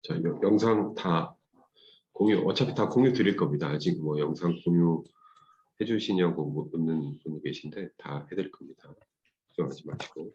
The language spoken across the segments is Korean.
자, 영상 다 공유, 어차피 다 공유 드릴 겁니다. 아직 뭐 영상 공유 해주시냐고 묻는 분이 계신데 다 해드릴 겁니다. 걱정하지 마시고.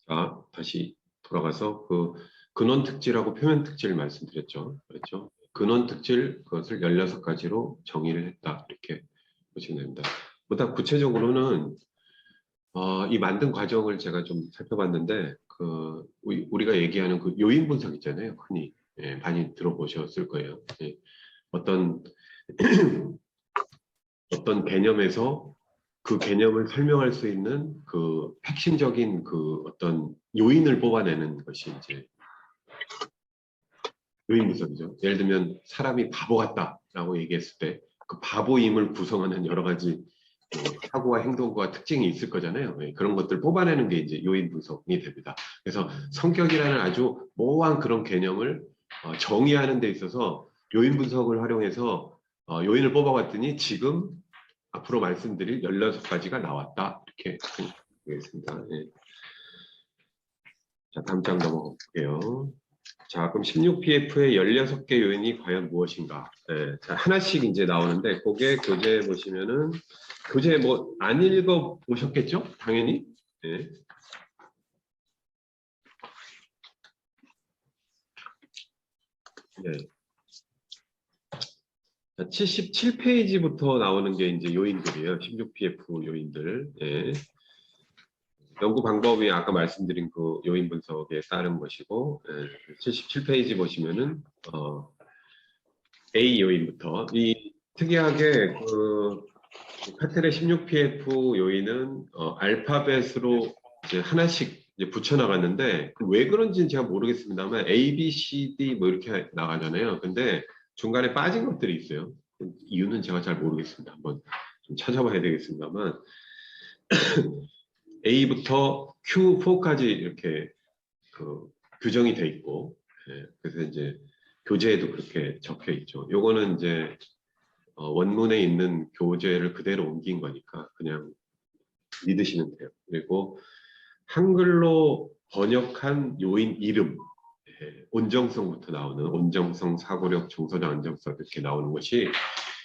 자, 다시 돌아가서 그 근원 특질하고 표면 특질을 말씀드렸죠. 그렇죠? 근원 특질 그것을 16가지로 정의를 했다. 이렇게 보시면 됩니다. 보다 구체적으로는 이 만든 과정을 제가 좀 살펴봤는데 우리가 얘기하는 그 요인 분석 있잖아요. 흔히 많이 들어보셨을 거예요. 어떤 어떤 개념에서 그 개념을 설명할 수 있는 그 핵심적인 그 어떤 요인을 뽑아내는 것이 이제 요인 분석이죠. 예를 들면 사람이 바보 같다라고 얘기했을 때 그 바보임을 구성하는 여러 가지 사고와 행동과 특징이 있을 거잖아요. 그런 것들 뽑아내는 게 이제 요인 분석이 됩니다. 그래서 성격이라는 아주 모호한 그런 개념을 정의하는 데 있어서 요인 분석을 활용해서 요인을 뽑아봤더니 지금 앞으로 말씀드릴 16가지가 나왔다. 이렇게 생각하겠습니다. 네. 자, 다음 장 넘어가 볼게요. 자, 그럼 16PF의 16개 요인이 과연 무엇인가? 네, 자, 하나씩 이제 나오는데, 그게 교재 보시면은, 교재 뭐, 안 읽어 보셨겠죠? 당연히. 네. 네. 자, 77페이지부터 나오는 게 이제 요인들이에요. 16PF 요인들. 네. 연구 방법이 아까 말씀드린 그 요인 분석에 따른 것이고, 77페이지 보시면은, A 요인부터 이 특이하게 그 카텔의 16PF 요인은 알파벳으로 이제 하나씩 이제 붙여 나갔는데 왜 그런지는 제가 모르겠습니다만 A, B, C, D 뭐 이렇게 나가잖아요. 근데 중간에 빠진 것들이 있어요. 이유는 제가 잘 모르겠습니다. 한번 좀 찾아봐야 되겠습니다만 A부터 Q4까지 이렇게 그 규정이 돼 있고, 그래서 이제 교재에도 그렇게 적혀 있죠. 요거는 이제 원문에 있는 교재를 그대로 옮긴 거니까 그냥 믿으시면 돼요. 그리고 한글로 번역한 요인 이름, 온정성부터 나오는 온정성, 사고력, 정서적 안정성 이렇게 나오는 것이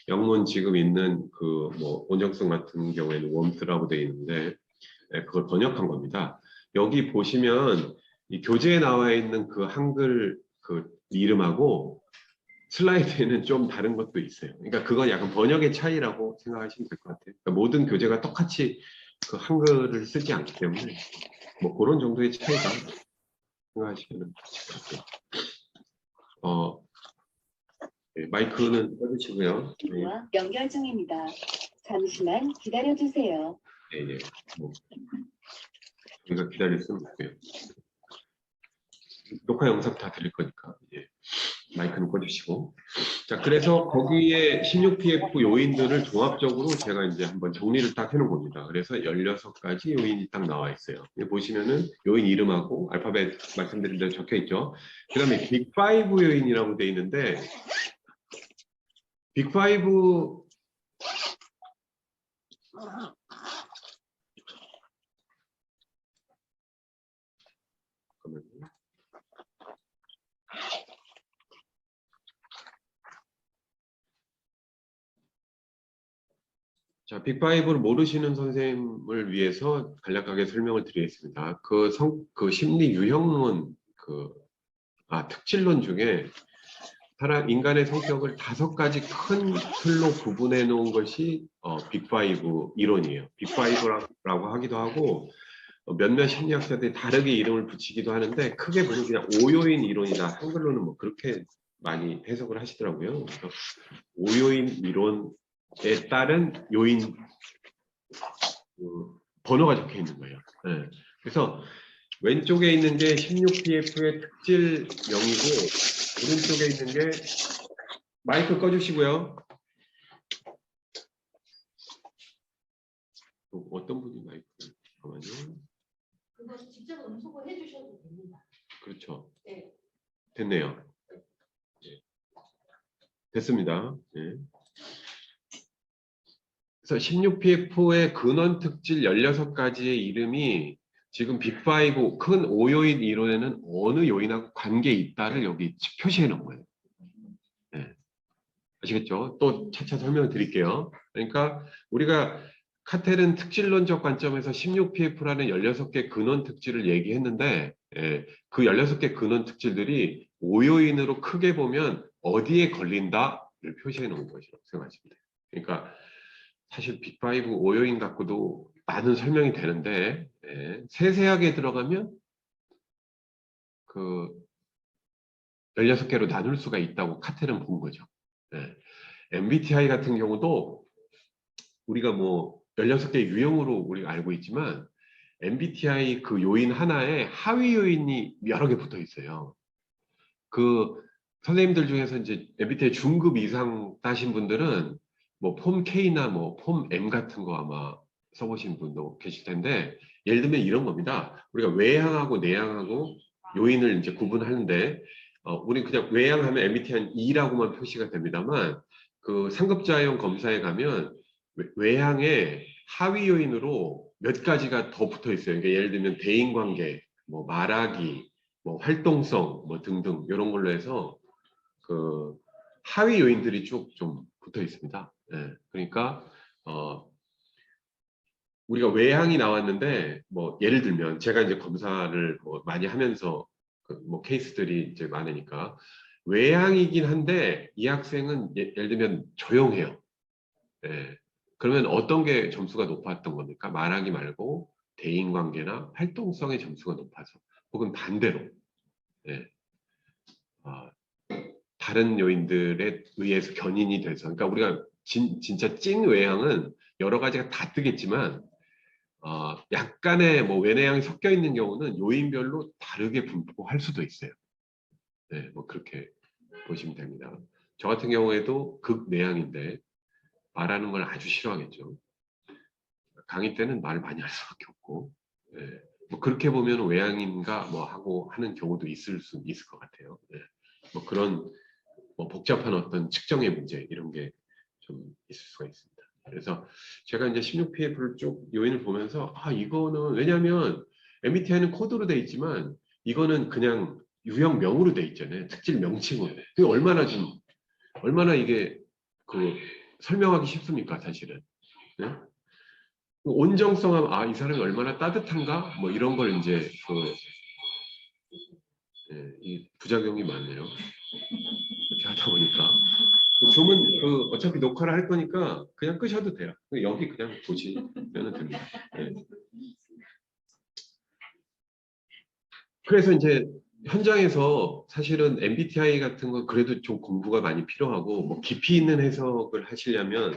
영문 지금 있는 그 뭐 온정성 같은 경우에는 웜스라고 되어 있는데 그걸 번역한 겁니다. 여기 보시면 이 교재에 나와 있는 그 한글 그 이름하고 슬라이드에는 좀 다른 것도 있어요. 그러니까 그건 약간 번역의 차이라고 생각하시면 될 것 같아요. 그러니까 모든 교재가 똑같이 그 한글을 쓰지 않기 때문에 뭐 그런 정도의 차이다 생각하시면 될 것 같아요. 네, 마이크는 꺼주시고요. 네. 연결 중입니다. 잠시만 기다려주세요. 네, 네. 뭐, 우리가 기다릴 수는 없고요. 녹화 영상 다 드릴 거니까. 예. 마이크는 꺼주시고. 자, 그래서 거기에 16PF 요인들을 종합적으로 제가 이제 한번 정리를 딱 해놓은 겁니다. 그래서 16가지 요인이 딱 나와 있어요. 여기 보시면은 요인 이름하고 알파벳 말씀드린 대로 적혀 있죠. 그 다음에 빅5 요인이라고 돼 있는데, 빅5 자, 빅5를 모르시는 선생님을 위해서 간략하게 설명을 드리겠습니다. 그 심리 유형론, 특질론 중에 인간의 성격을 5가지 큰 틀로 구분해 놓은 것이 빅5 이론이에요. 빅5라고 하기도 하고, 몇몇 심리학자들이 다르게 이름을 붙이기도 하는데, 크게 보면 그냥 5요인 이론이다. 한글로는 뭐 그렇게 많이 해석을 하시더라고요. 그래서 5요인 이론에 따른 요인 번호가 적혀 있는 거예요. 네. 그래서 왼쪽에 있는 게 16PF의 특질명이고 오른쪽에 있는 게 마이크 꺼주시고요. 어떤 분이 마이크? 잠깐만요. 그거 직접 음소거 해주셔도 됩니다. 그렇죠. 네. 됐네요. 네. 됐습니다. 네. 그래서 16PF의 근원 특질 16가지의 이름이 지금 빅5 큰 5요인 이론에는 어느 요인하고 관계 있다를 여기 표시해 놓은 거예요. 네. 아시겠죠? 또 차차 설명을 드릴게요. 그러니까 우리가 카텔은 특질론적 관점에서 16PF라는 16개 근원 특질을 얘기했는데 그 16개 근원 특질들이 5요인으로 크게 보면 어디에 걸린다를 표시해 놓은 것이라고 생각하시면 돼요. 그러니까 사실 빅5 5요인 갖고도 많은 설명이 되는데 세세하게 들어가면 그 16개로 나눌 수가 있다고 카텔은 본 거죠. MBTI 같은 경우도 우리가 뭐 16개 유형으로 우리가 알고 있지만 MBTI 그 요인 하나에 하위 요인이 여러 개 붙어 있어요. 그 선생님들 중에서 이제 MBTI 중급 이상 따신 분들은 뭐 폼 K나 뭐 폼 M 같은 거 아마 써보신 분도 계실 텐데 예를 들면 이런 겁니다. 우리가 외향하고 내향하고 요인을 이제 구분하는데 우리 그냥 외향하면 MBTI 2라고만 표시가 됩니다만 그 상급자형 검사에 가면 외향의 하위 요인으로 몇 가지가 더 붙어 있어요. 그러니까 예를 들면 대인관계, 뭐 말하기, 뭐 활동성, 뭐 등등 이런 걸로 해서 그 하위 요인들이 쭉 좀 붙어 있습니다. 그러니까 우리가 외향이 나왔는데 뭐 예를 들면 제가 이제 검사를 뭐 많이 하면서 그뭐 케이스들이 이제 많으니까 외향이긴 한데 이 학생은 예를 들면 조용해요. 그러면 어떤 게 점수가 높았던 겁니까? 말하기 말고 대인관계나 활동성의 점수가 높아서 혹은 반대로 어, 다른 요인들에 의해서 견인이 돼서 그러니까 우리가 진짜 찐 외향은 여러 가지가 다 뜨겠지만 약간의 뭐 외내향이 섞여 있는 경우는 요인별로 다르게 분포할 수도 있어요. 뭐 그렇게 보시면 됩니다. 저 같은 경우에도 극내향인데 말하는 걸 아주 싫어하겠죠. 강의 때는 말 많이 할 수밖에 없고, 뭐 그렇게 보면 외향인가 뭐 하고 하는 경우도 있을 수 있을 것 같아요. 뭐 그런 뭐 복잡한 어떤 측정의 문제 이런 게 좀 있을 수가 있습니다. 그래서 제가 이제 16PF를 쭉 요인을 보면서 이거는 왜냐하면 MBTI는 코드로 돼 있지만 이거는 그냥 유형명으로 돼 있잖아요. 특질 명칭으로. 그게 얼마나 이게 그 설명하기 쉽습니까, 사실은. 네? 온정성 하면 이 사람이 얼마나 따뜻한가 뭐 이런 걸 이제 이 부작용이 많네요. 이렇게 하다 보니까 줌은 어차피 녹화를 할 거니까 그냥 끄셔도 돼요. 여기 그냥 보시면 됩니다. 그래서 이제 현장에서 사실은 MBTI 같은 거 그래도 좀 공부가 많이 필요하고 뭐 깊이 있는 해석을 하시려면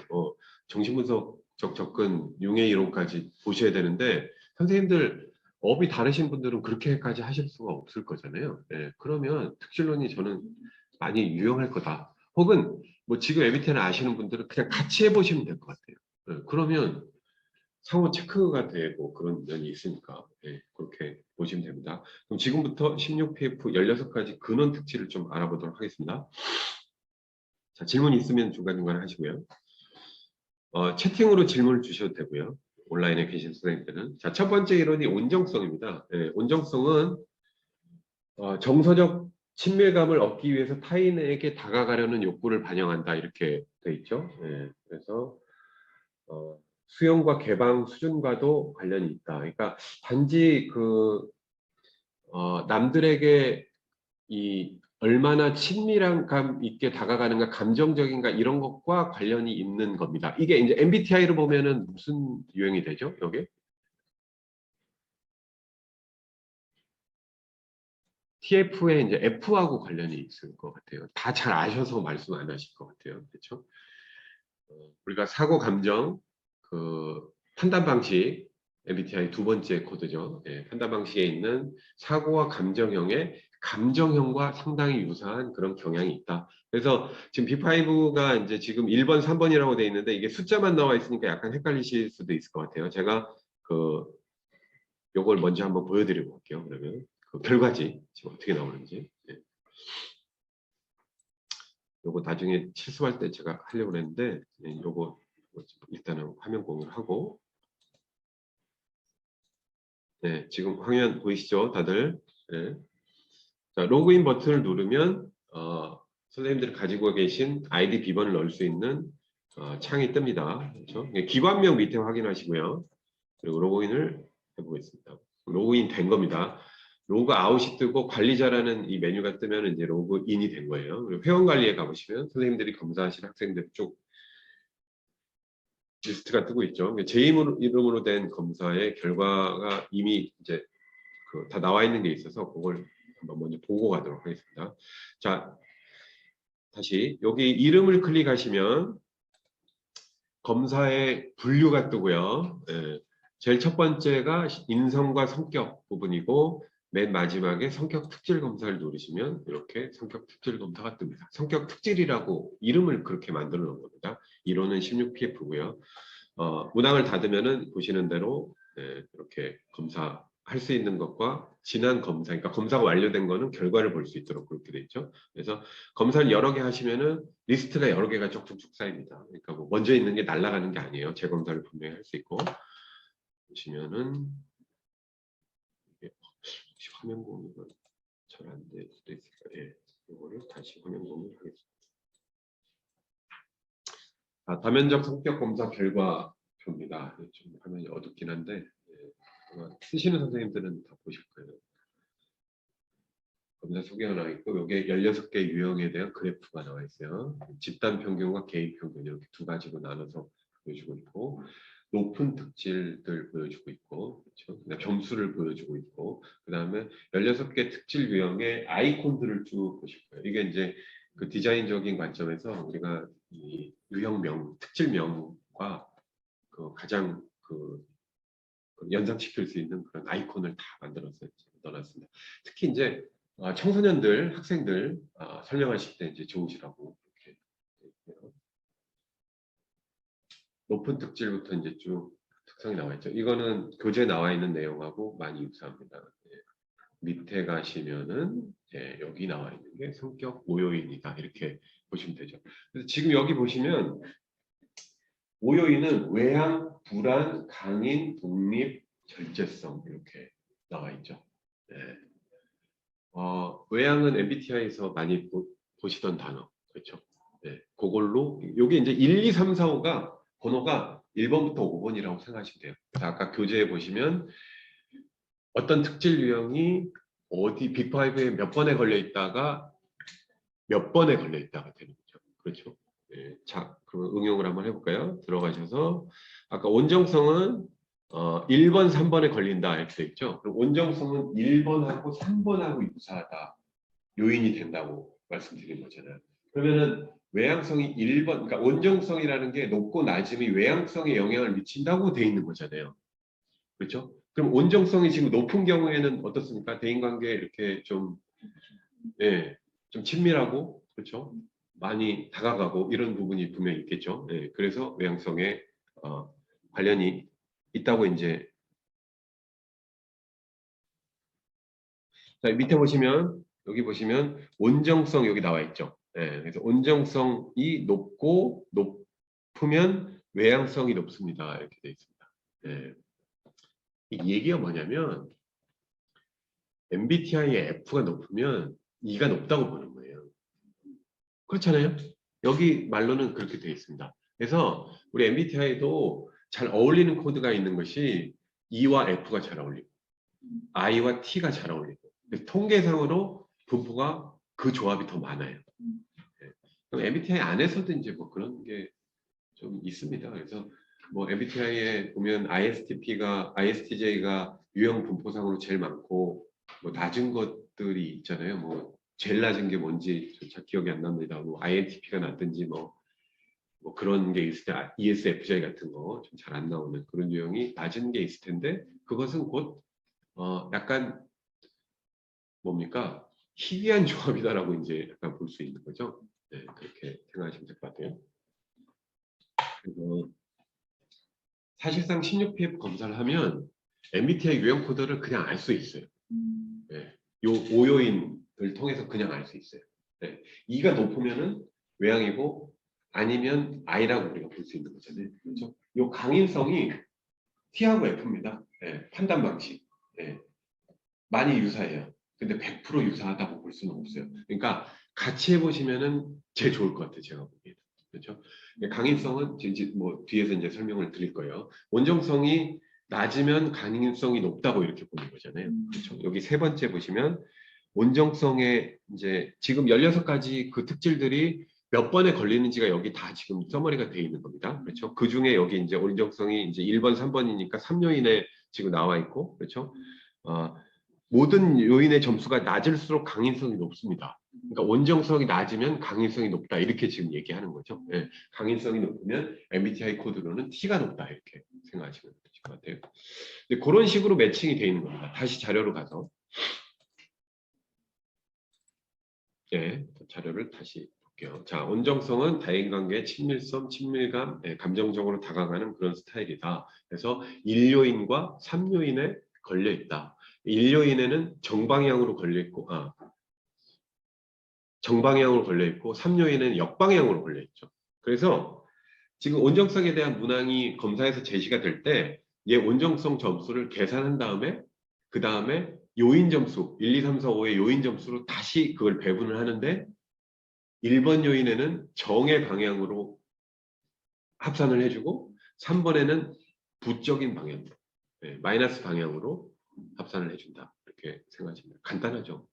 정신분석적 접근, 융의 이론까지 보셔야 되는데 선생님들 업이 다르신 분들은 그렇게까지 하실 수가 없을 거잖아요. 그러면 특질론이 저는 많이 유용할 거다. 혹은 뭐 지금 MBTI를 아시는 분들은 그냥 같이 해보시면 될 것 같아요. 그러면 상호 체크가 되고 그런 면이 있으니까 그렇게 보시면 됩니다. 그럼 지금부터 16PF 16가지 근원 특질을 좀 알아보도록 하겠습니다. 자, 질문 있으면 중간중간에 하시고요. 채팅으로 질문을 주셔도 되고요. 온라인에 계신 선생님들은. 자, 첫 번째 이론이 온정성입니다. 온정성은 정서적 친밀감을 얻기 위해서 타인에게 다가가려는 욕구를 반영한다 이렇게 돼 있죠. 그래서 수용과 개방 수준과도 관련이 있다. 그러니까 단지 남들에게 얼마나 친밀감 있게 다가가는가, 감정적인가 이런 것과 관련이 있는 겁니다. 이게 이제 MBTI로 보면은 무슨 유형이 되죠? 여기? TF에 이제 F하고 관련이 있을 것 같아요. 다 잘 아셔서 말씀 안 하실 것 같아요. 그렇죠? 우리가 사고, 감정, 판단 방식, MBTI 두 번째 코드죠. 예, 판단 방식에 있는 사고와 감정형의 감정형과 상당히 유사한 그런 경향이 있다. 그래서 지금 B5가 이제 지금 1번, 3번이라고 돼 있는데 이게 숫자만 나와 있으니까 약간 헷갈리실 수도 있을 것 같아요. 제가 그 요걸 먼저 한번 보여드리고 올게요. 그러면 그 결과지 지금 어떻게 나오는지. 예. 요거 나중에 실습할 때 제가 하려고 했는데 요거 일단은 화면 공유를 하고 네, 지금 화면 보이시죠? 다들? 네. 자, 로그인 버튼을 누르면 선생님들이 가지고 계신 아이디 비번을 넣을 수 있는 창이 뜹니다. 그렇죠? 기관명 밑에 확인하시고요. 그리고 로그인을 해보겠습니다. 로그인 된 겁니다. 로그 아웃이 뜨고 관리자라는 이 메뉴가 뜨면 이제 로그인이 된 거예요. 그리고 회원 관리에 가보시면 선생님들이 검사하실 학생들 쪽 리스트가 뜨고 있죠. 제 이름으로 된 검사의 결과가 이미 이제 다 나와 있는 게 있어서 그걸 한번 먼저 보고 가도록 하겠습니다. 자, 다시 여기 이름을 클릭하시면 검사의 분류가 뜨고요. 예, 제일 첫 번째가 인성과 성격 부분이고 맨 마지막에 성격 특질 검사를 누르시면 이렇게 성격 특질 검사가 뜹니다. 성격 특질이라고 이름을 그렇게 만들어 놓은 겁니다. 1호는 16PF고요. 문항을 닫으면은 보시는 대로 이렇게 검사할 수 있는 것과 지난 검사, 그러니까 검사가 완료된 거는 결과를 볼 수 있도록 그렇게 돼 있죠. 그래서 검사를 여러 개 하시면은 리스트가 여러 개가 쭉쭉쭉 쌓입니다. 그러니까 뭐 먼저 있는 게 날아가는 게 아니에요. 재검사를 분명히 할 수 있고 보시면은 혹시 화면 공유가 잘 안 될 수도 있을까요? 예, 이거를 다시 화면 공유하겠습니다. 다면적 성격 검사 결과표입니다. 좀 화면이 어둡긴 한데 아마 쓰시는 선생님들은 다 보실 거예요. 검사 소개가 나와 있고 여기에 16개 유형에 대한 그래프가 나와 있어요. 집단 평균과 개인 평균 이렇게 두 가지로 나눠서 보여주고 있고 높은 특질들 보여주고 있고 그렇죠? 점수를 보여주고 있고 그 다음에 16개 특질 유형의 아이콘들을 쭉 보실 거예요. 이게 이제 그 디자인적인 관점에서 우리가 이 유형명, 특질명과 그 가장 연상시킬 수 있는 그런 아이콘을 다 만들어서 넣어놨습니다. 특히 이제 청소년들, 학생들 설명하실 때 이제 좋으시라고 이렇게 있고요. 높은 특질부터 이제 쭉 특성이 나와 있죠. 이거는 교재에 나와 있는 내용하고 많이 유사합니다. 밑에 가시면은 여기 나와 있는 게 성격 모요인이다 이렇게 보시면 되죠. 그래서 지금 여기 보시면 모요인은 외향, 불안, 강인, 독립, 절제성 이렇게 나와 있죠. 네. 외향은 MBTI에서 많이 보시던 단어 그렇죠. 네. 그걸로 요게 이제 1, 2, 3, 4, 5가 번호가 1번부터 5번이라고 생각하시면 돼요. 그래서 아까 교재에 보시면 어떤 특질 유형이 어디 빅5에 몇 번에 걸려 있다가 몇 번에 걸려 있다가 되는 거죠. 그렇죠. 네. 자, 그럼 응용을 한번 해볼까요? 들어가셔서 아까 온정성은 1번, 3번에 걸린다 이렇게 돼 있죠. 그럼 온정성은 1번하고 3번하고 유사하다. 요인이 된다고 말씀드린 거잖아요. 그러면은 외향성이 1번, 그러니까 온정성이라는 게 높고 낮음이 외향성에 영향을 미친다고 돼 있는 거잖아요. 그렇죠? 그럼 온정성이 지금 높은 경우에는 어떻습니까? 대인관계에 이렇게 좀, 예, 좀 친밀하고, 그렇죠? 많이 다가가고 이런 부분이 분명히 있겠죠. 예, 그래서 외향성에 관련이 있다고 이제 자, 밑에 보시면 여기 보시면 온정성 여기 나와 있죠. 예, 그래서 온정성이 높고 높으면 외향성이 높습니다. 이렇게 되어 있습니다. 예. 이 얘기가 뭐냐면 MBTI의 F가 높으면 E가 높다고 보는 거예요. 그렇잖아요. 여기 말로는 그렇게 되어 있습니다. 그래서 우리 MBTI도 잘 어울리는 코드가 있는 것이 E와 F가 잘 어울리고 I와 T가 잘 어울리고 통계상으로 분포가 그 조합이 더 많아요. 네. 그럼 MBTI 안에서도 이제 뭐 그런 게 좀 있습니다. 그래서 뭐 MBTI에 보면 ISTJ가 유형 분포상으로 제일 많고 뭐 낮은 것들이 있잖아요. 뭐 제일 낮은 게 뭔지 잘 기억이 안 납니다. 뭐 INTP가 낮든지 뭐 뭐 그런 게 있을 때 ESFJ 같은 거 좀 잘 안 나오는 그런 유형이 낮은 게 있을 텐데 그것은 곧 약간 뭡니까 희귀한 조합이다라고 이제 약간 볼 수 있는 거죠. 네, 그렇게 생각하시면 될 것 같아요. 그래서 사실상 16pf 검사를 하면 MBTI 유형 코드를 그냥 알 수 있어요. 네, 요 5요인을 통해서 그냥 알 수 있어요. 네, E가 높으면은 외향이고 아니면 I라고 우리가 볼 수 있는 거잖아요. 그렇죠? 요 강인성이 T하고 F입니다. 네, 판단 방식. 네, 많이 유사해요. 근데 100% 유사하다고 볼 수는 없어요. 그러니까 같이 해보시면은 제일 좋을 것 같아요. 제가 보기에는. 그렇죠? 강인성은 이제 뭐 뒤에서 이제 설명을 드릴 거예요. 원정성이 낮으면 강인성이 높다고 이렇게 보는 거잖아요. 그렇죠? 여기 세 번째 보시면 온정성의 이제 지금 16가지 그 특질들이 몇 번에 걸리는지가 여기 다 지금 서머리가 되어 있는 겁니다. 그렇죠? 그 중에 여기 이제 온정성이 이제 1번, 3번이니까 3요인에 지금 나와 있고, 그렇죠? 모든 요인의 점수가 낮을수록 강인성이 높습니다. 그러니까 온정성이 낮으면 강인성이 높다 이렇게 지금 얘기하는 거죠. 예, 강인성이 높으면 MBTI 코드로는 T가 높다 이렇게 생각하시면 될 것 같아요. 근데 그런 식으로 매칭이 되어 있는 겁니다. 다시 자료로 가서 자료를 다시 볼게요. 자, 온정성은 다인관계, 친밀성, 친밀감, 감정적으로 다가가는 그런 스타일이다. 그래서 1요인과 3요인에 걸려 있다. 1요인에는 정방향으로 걸려 있고, 정방향으로 걸려 있고, 3요인에는 역방향으로 걸려 있죠. 그래서 지금 온정성에 대한 문항이 검사에서 제시가 될 때, 얘 온정성 점수를 계산한 다음에, 그 다음에 요인 점수, 1, 2, 3, 4, 5의 요인 점수로 다시 그걸 배분을 하는데, 1번 요인에는 정의 방향으로 합산을 해주고 3번에는 부적인 방향으로 마이너스 방향으로 합산을 해준다. 이렇게 생각하시면 간단하죠.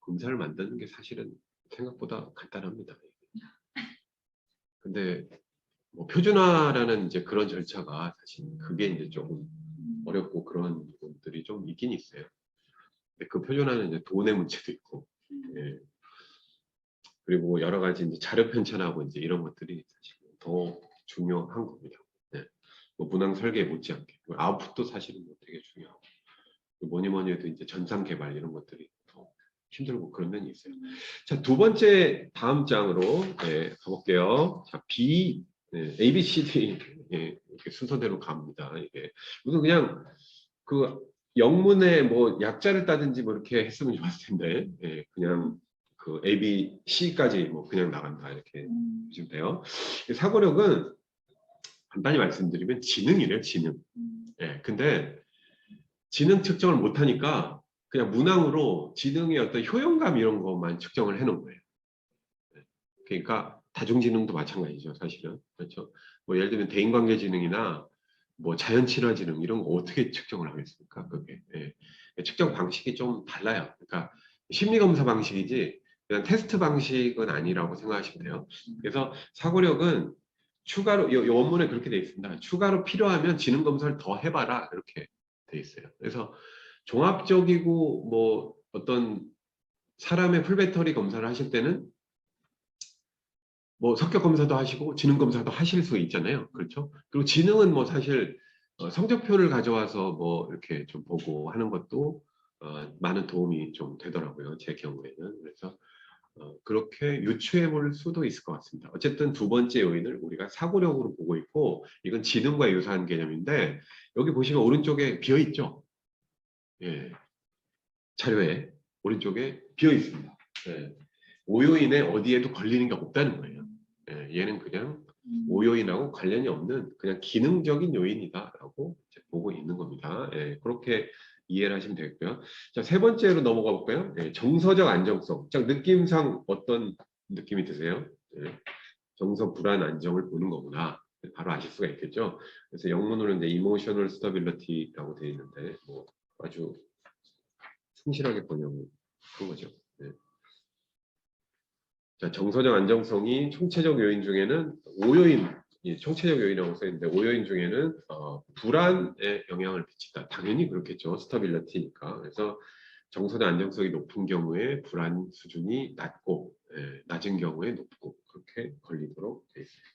검사를 만드는 게 사실은 생각보다 간단합니다. 근데 뭐 표준화라는 이제 그런 절차가 사실 그게 이제 조금 어렵고 그런 부분들이 좀 있긴 있어요. 근데 그 표준화는 이제 돈의 문제도 있고 그리고 여러 가지 이제 자료 편찬하고 이제 이런 것들이 사실 더 중요한 겁니다. 네. 뭐 문항 설계 못지않게 아웃풋도 사실은 뭐 되게 중요하고 뭐니 뭐니 해도 이제 전산 개발 이런 것들이 더 힘들고 그런 면이 있어요. 자, 두 번째 다음 장으로 가볼게요. 자, A, B, C, D 이렇게 순서대로 갑니다. 이게 우선 그냥 그 영문에 뭐 약자를 따든지 뭐 이렇게 했으면 좋았을 텐데 그냥 그 A, B, C까지 뭐 그냥 나간다 이렇게 보시면 돼요. 사고력은 간단히 말씀드리면 지능이래요, 지능. 근데 지능 측정을 못하니까 그냥 문항으로 지능의 어떤 효용감 이런 것만 측정을 해놓은 거예요. 그러니까 다중지능도 마찬가지죠, 사실은. 그렇죠? 뭐 예를 들면 대인관계지능이나 뭐 자연친화지능 이런 거 어떻게 측정을 하겠습니까? 그게 측정 방식이 좀 달라요. 그러니까 심리검사 방식이지 그냥 테스트 방식은 아니라고 생각하시면 돼요. 그래서 사고력은 추가로 요 원문에 그렇게 돼 있습니다. 추가로 필요하면 지능 검사를 더 해봐라 이렇게 돼 있어요. 그래서 종합적이고 뭐 어떤 사람의 풀배터리 검사를 하실 때는 뭐 성격 검사도 하시고 지능 검사도 하실 수 있잖아요. 그렇죠? 그리고 지능은 뭐 사실 성적표를 가져와서 뭐 이렇게 좀 보고 하는 것도 많은 도움이 좀 되더라고요. 제 경우에는. 그래서 그렇게 유추해 볼 수도 있을 것 같습니다. 어쨌든 두 번째 요인을 우리가 사고력으로 보고 있고 이건 지능과 유사한 개념인데 여기 보시면 오른쪽에 비어 있죠. 예, 자료에 오른쪽에 비어 있습니다. 예, 5요인에 어디에도 걸리는 게 없다는 거예요. 얘는 그냥 5요인하고 관련이 없는 그냥 기능적인 요인이다라고 보고 있는 겁니다. 그렇게 이해를 하시면 되겠고요. 자, 세 번째로 넘어가 볼까요? 정서적 안정성. 자, 느낌상 어떤 느낌이 드세요? 정서 불안 안정을 보는 거구나. 바로 아실 수가 있겠죠. 그래서 영문으로 이제 emotional stability라고 되어 있는데 뭐 아주 충실하게 번역한 거죠. 자, 정서적 안정성이 총체적 요인 중에는 5요인, 총체적 요인이라고 써있는데 5요인 중에는 불안에 영향을 미친다. 당연히 그렇겠죠. 스타빌리티니까. 그래서 정서적 안정성이 높은 경우에 불안 수준이 낮고 낮은 경우에 높고 그렇게 걸리도록 되어 있습니다.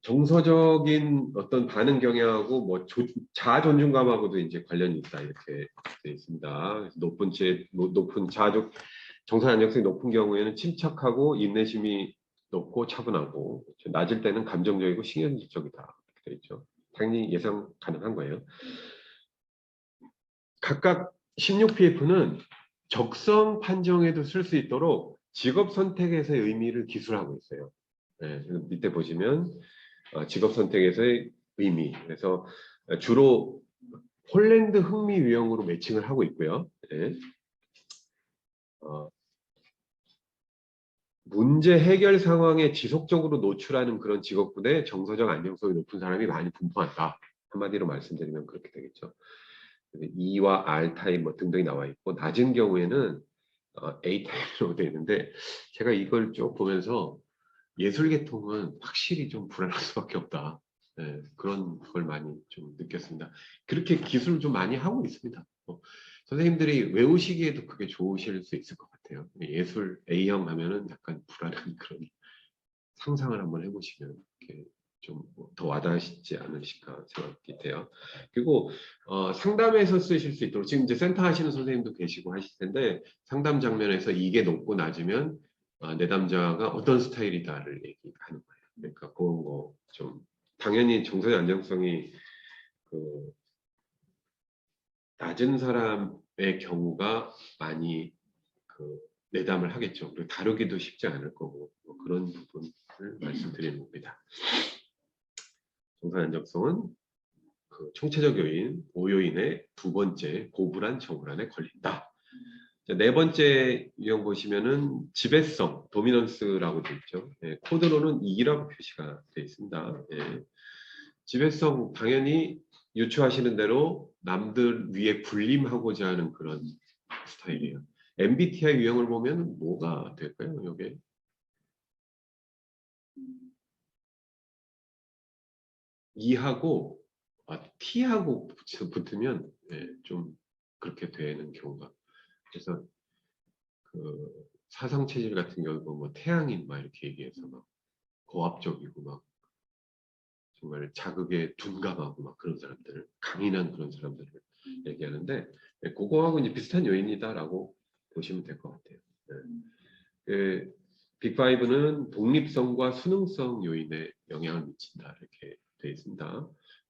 정서적인 어떤 반응 경향하고 뭐 자아 존중감하고도 이제 관련이 있다 이렇게 되어 있습니다. 그래서 높은 자아적 정서 안정성이 높은 경우에는 침착하고 인내심이 높고 차분하고 낮을 때는 감정적이고 신경질적이다 이렇게 되어 있죠. 당연히 예상 가능한 거예요. 각각 16PF는 적성 판정에도 쓸 수 있도록 직업 선택에서의 의미를 기술하고 있어요. 네, 밑에 보시면 직업 선택에서의 의미. 그래서 주로 폴란드 흥미 유형으로 매칭을 하고 있고요. 네. 문제 해결 상황에 지속적으로 노출하는 그런 직업군에 정서적 안정성이 높은 사람이 많이 분포한다. 한마디로 말씀드리면 그렇게 되겠죠. E와 R 타입 뭐 등등이 나와 있고 낮은 경우에는 A 타입으로 되어 있는데 제가 이걸 쭉 보면서 예술 계통은 확실히 좀 불안할 수밖에 없다. 네, 그런 걸 많이 좀 느꼈습니다. 그렇게 기술을 좀 많이 하고 있습니다. 선생님들이 외우시기에도 그게 좋으실 수 있을 것 같아요. 예술 A형 하면은 약간 불안한 그런 상상을 한번 해보시면 이렇게 좀 더 와닿으시지 않으실까 생각이 돼요. 그리고 상담에서 쓰실 수 있도록 지금 이제 센터 하시는 선생님도 계시고 하실 텐데 상담 장면에서 이게 높고 낮으면 내담자가 어떤 스타일이다를 얘기하는 거예요. 그러니까 그런 거 좀 당연히 정서의 안정성이 그 낮은 사람의 경우가 많이 그 내담을 하겠죠. 그리고 다루기도 쉽지 않을 거고 뭐 그런 부분을 말씀드리는 겁니다. 정서 안정성은 그 총체적 요인 5요인의 두 번째 고불안 저불안에 걸린다. 자, 네 번째 유형 보시면은 지배성 도미넌스라고 되어 있죠. 예, 코드로는 2라고 표시가 되어 있습니다. 예. 지배성 당연히 유추하시는 대로 남들 위에 군림하고자 하는 그런 스타일이에요. MBTI 유형을 보면 뭐가 될까요? 이게 E하고 T하고 붙으면 좀 그렇게 되는 경우가. 그래서 그 사상 체질 같은 경우 뭐 태양인 막 이렇게 얘기해서 막 고압적이고 막 정말 자극에 둔감하고 막 그런 사람들을 강인한 그런 사람들을 얘기하는데 그거하고 이제 비슷한 요인이다라고 보시면 될 것 같아요. 그 빅5는 독립성과 수능성 요인에 영향을 미친다 이렇게 되어 있습니다.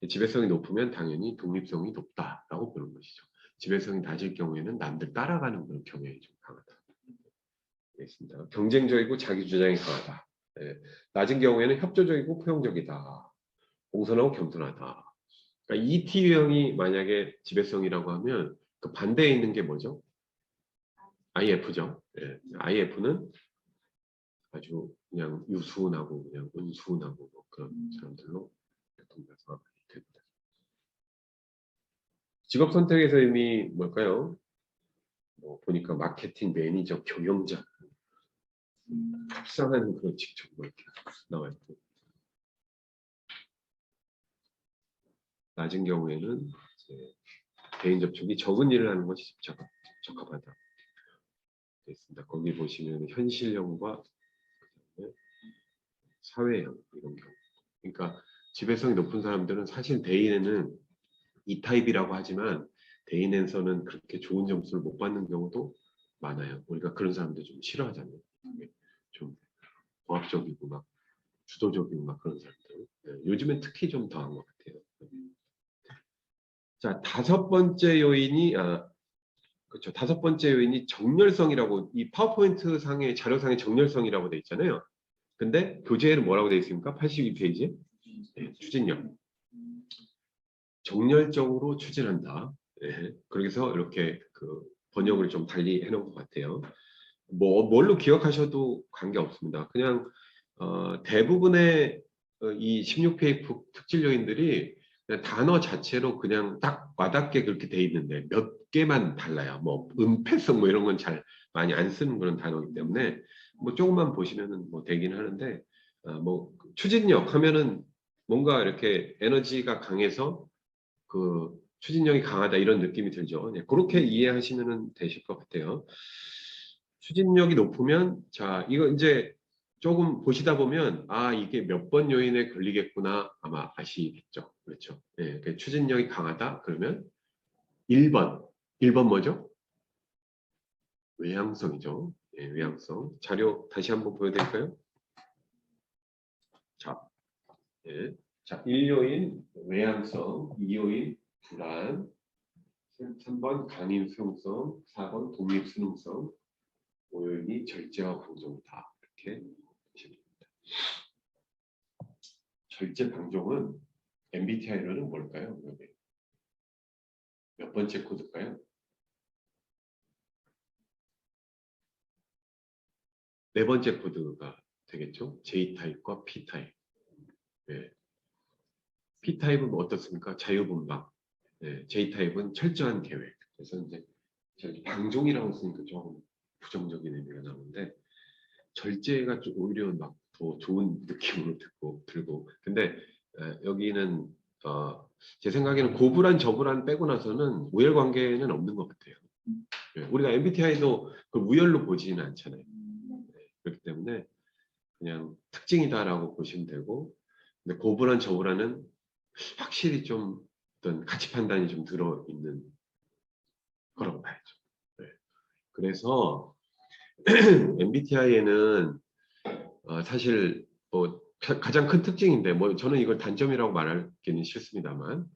지배성이 높으면 당연히 독립성이 높다라고 보는 것이죠. 지배성이 낮을 경우에는 남들 따라가는 그런 경향이 좀 강하다. 되어 있습니다. 경쟁적이고 자기 주장이 강하다. 낮은 경우에는 협조적이고 포용적이다. 공손하고 겸손하다. 그러니까 ET 유형이 만약에 지배성이라고 하면 그 반대에 있는 게 뭐죠? IF죠. IF는 아주 그냥 유순하고 그냥 온순하고 뭐 그런 사람들로 동사가 됩니다. 직업 선택에서 의미 뭘까요? 뭐 보니까 마케팅, 매니저, 경영자 합상하는 그런 직종 뭐 이렇게 나와 있고 낮은 경우에는 이제 개인 접촉이 적은 일을 하는 것이 적합하다. 있습니다. 거기 보시면 현실형과 사회형 이런 경우. 그러니까 지배성이 높은 사람들은 사실 대인에는 이 타입이라고 하지만 대인에서는 그렇게 좋은 점수를 못 받는 경우도 많아요. 우리가 그런 사람들 좀 싫어하잖아요. 좀 고압적이고 막 주도적이고 막 그런 사람들. 요즘엔 특히 좀 더한 것 같아요. 자, 다섯 번째 요인이 그렇죠. 다섯 번째 요인이 정렬성이라고 이 파워포인트 상의 자료상의 정렬성이라고 돼 있잖아요. 근데 교재에는 뭐라고 돼 있습니까? 82페이지. 네, 추진력. 정렬적으로 추진한다. 네, 그래서 이렇게 그 번역을 좀 달리 해놓은 것 같아요. 뭘로 기억하셔도 관계 없습니다. 그냥 대부분의 이 16페이지 특질 요인들이 그냥 단어 자체로 그냥 딱 와닿게 그렇게 돼 있는데 몇 개만 달라요. 뭐 은폐성 뭐 이런 건 잘 많이 안 쓰는 그런 단어이기 때문에 뭐 조금만 보시면은 뭐 되긴 하는데 뭐 추진력 하면은 뭔가 이렇게 에너지가 강해서 그 추진력이 강하다 이런 느낌이 들죠. 네, 그렇게 이해하시면 되실 것 같아요. 추진력이 높으면 자 이거 이제 조금 보시다 보면 아 이게 몇 번 요인에 걸리겠구나 아마 아시겠죠. 그렇죠. 예, 그러니까 추진력이 강하다 그러면 1번 뭐죠? 외향성이죠. 예, 외향성. 자료 다시 한번 보여드릴까요? 자, 예. 자, 1요인 외향성, 2요인 불안, 3번 강인 수용성, 4번 독립 수능성, 5요인이 절제와 방종이다. 이렇게 보시면 됩니다. 절제 방종은 MBTI로는 뭘까요? 여기 몇 번째 코드일까요? 네 번째 코드가 되겠죠? J타입과 P타입. 예. P타입은 어떻습니까? 자유분방. 예. J타입은 철저한 계획. 그래서 이제 저기 방종이라고 쓰니까 조금 부정적인 의미가 나오는데 절제가 좀 오히려 막 더 좋은 느낌으로 들고 근데 여기는 제 생각에는 고불안 저불안 빼고 나서는 우열 관계는 없는 것 같아요. 예. 우리가 MBTI도 그 우열로 보지는 않잖아요. 그렇기 때문에 그냥 특징이다라고 보시면 되고 근데 고불안 저불안은 확실히 좀 어떤 가치 판단이 좀 들어있는 거라고 봐야죠. 네. 그래서 MBTI에는 사실 뭐 가장 큰 특징인데 뭐 저는 이걸 단점이라고 말하기는 싫습니다만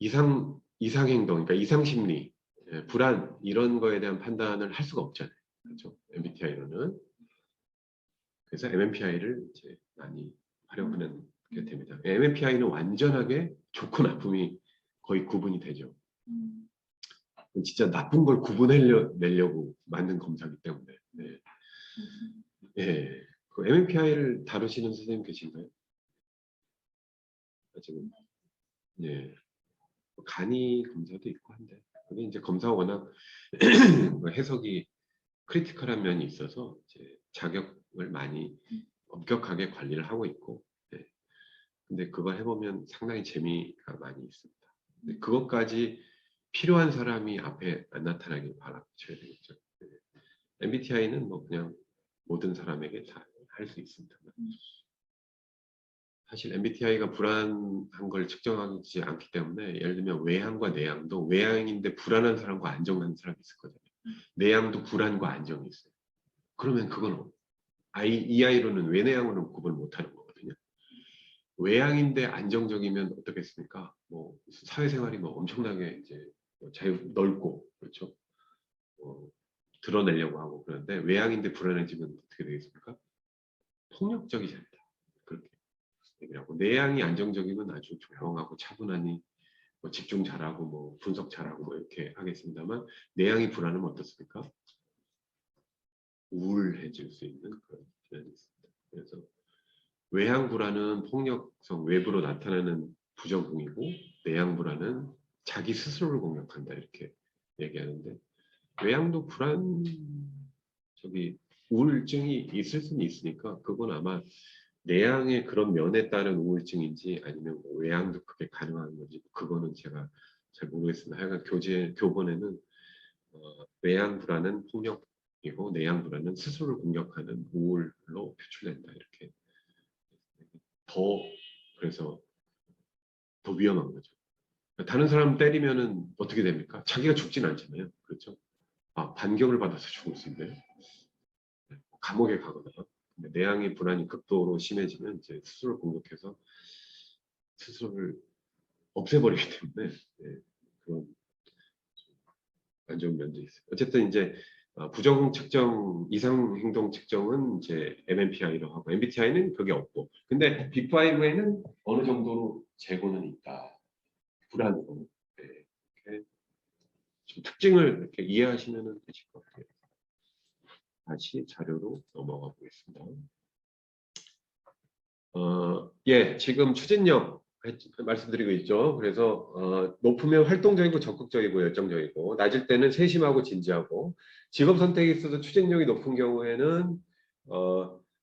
이상 행동 그러니까 이상 심리 불안 이런 거에 대한 판단을 할 수가 없잖아요. 그렇죠? MBTI로는 그래서 MMPI를 이제 많이 활용하는 게 됩니다. MMPI는 완전하게 좋고 나쁨이 거의 구분이 되죠. 진짜 나쁜 걸 구분해내려고 만든 검사기 때문에. 네. 예. 그 MMPI를 다루시는 선생님 계신가요? 지금 예. 간이 검사도 있고 한데 그게 이제 검사가 워낙 해석이 크리티컬한 면이 있어서 이제 자격을 많이 엄격하게 관리를 하고 있고 예. 근데 그걸 해보면 상당히 재미가 많이 있습니다. 근데 그것까지 필요한 사람이 앞에 안 나타나길 바라셔야 되겠죠. 네. MBTI는 뭐 그냥 모든 사람에게 다 할 수 있습니다. 사실 MBTI가 불안한 걸 측정하지 않기 때문에 예를 들면 외향과 내향도 외향인데 불안한 사람과 안정한 사람이 있을 거잖아요. 내향도 불안과 안정이 있어요. 그러면 그건 이 아이로는 외내향으로는 구분 못하는 거거든요. 외향인데 안정적이면 어떻겠습니까? 뭐 사회생활이 뭐 엄청나게 이제 자유 넓고 그렇죠. 드러내려고 하고 그런데 외향인데 불안해지면 어떻게 되겠습니까? 폭력적이지 않다. 그렇게 얘기를 하고 내향이 안정적이면 아주 조용하고 차분하니 뭐 집중 잘하고 뭐 분석 잘하고 뭐 이렇게 하겠습니다만 내향이 불안하면 어떻습니까? 우울해질 수 있는 그런 질환이 있습니다. 그래서 외향 불안은 폭력성 외부로 나타나는 부정행위고 내향 불안은 자기 스스로를 공격한다 이렇게 얘기하는데 외향도 불안 우울증이 있을 수는 있으니까 그건 아마 내향의 그런 면에 따른 우울증인지 아니면 뭐 외향도 그게 가능한 건지 그거는 제가 잘 모르겠습니다. 하여간 교본에는 외향 불안은 폭력이고 내향 불안은 스스로를 공격하는 우울로 표출된다 이렇게 그래서 더 위험한 거죠. 다른 사람 때리면은 어떻게 됩니까? 자기가 죽진 않잖아요. 그렇죠? 반격을 받아서 죽을 수 있네요. 감옥에 가거나 내향의 불안이 극도로 심해지면 이제 스스로를 공격해서 스스로를 없애버리기 때문에 그런 안 좋은 면도 있어요. 어쨌든 이제 부정 측정, 이상 행동 측정은 이제 MMPI로 하고 MBTI는 그게 없고 근데 B5에는 어느 정도로 재고는 있다. 불안으로 이렇게 좀 특징을 이렇게 이해하시면 되실 것 같아요. 다시 자료로 넘어가 보겠습니다. 예, 지금 추진력 말씀드리고 있죠. 그래서 높으면 활동적이고 적극적이고 열정적이고 낮을 때는 세심하고 진지하고 직업 선택에 있어서 추진력이 높은 경우에는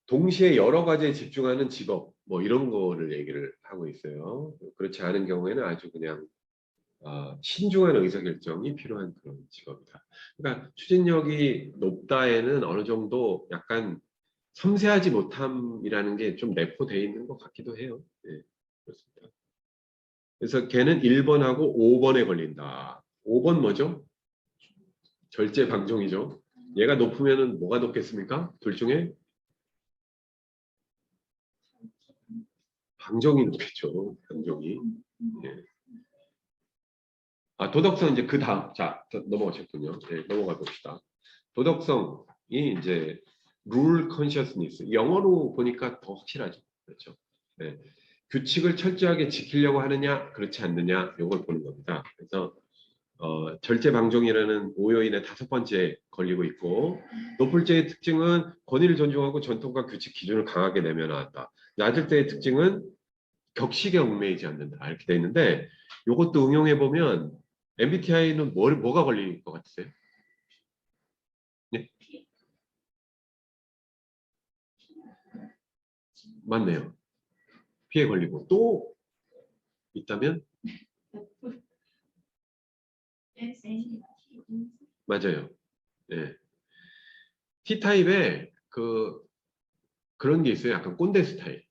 동시에 여러 가지에 집중하는 직업 뭐 이런 거를 얘기를 하고 있어요. 그렇지 않은 경우에는 아주 그냥 신중한 의사결정이 필요한 그런 직업이다. 그러니까 추진력이 높다에는 어느 정도 약간 섬세하지 못함이라는 게 좀 내포되어 있는 것 같기도 해요. 네, 그렇습니다. 그래서 걔는 1번하고 5번에 걸린다. 5번 뭐죠? 절제방종이죠. 얘가 높으면은 뭐가 높겠습니까? 둘 중에 방종이 높겠죠. 방종이. 예. 도덕성 이제 그 다음. 자, 넘어가셨군요. 네, 넘어가 봅시다. 도덕성이 이제 룰 컨셔스니스. 영어로 보니까 더 확실하죠. 그렇죠. 네. 규칙을 철저하게 지키려고 하느냐, 그렇지 않느냐, 이걸 보는 겁니다. 그래서 절제방종이라는 오요인의 5번째 걸리고 있고, 높을 때의 특징은 권위를 존중하고 전통과 규칙 기준을 강하게 내면한다. 낮을 때의 특징은 격식에 얽매이지 않는다. 이렇게 돼 있는데, 이것도 응용해 보면 MBTI는 뭐가 걸릴 것 같으세요? 네? 맞네요. 피해 걸리고 또 있다면 맞아요. 네. T타입에 그런 게 있어요. 약간 꼰대 스타일.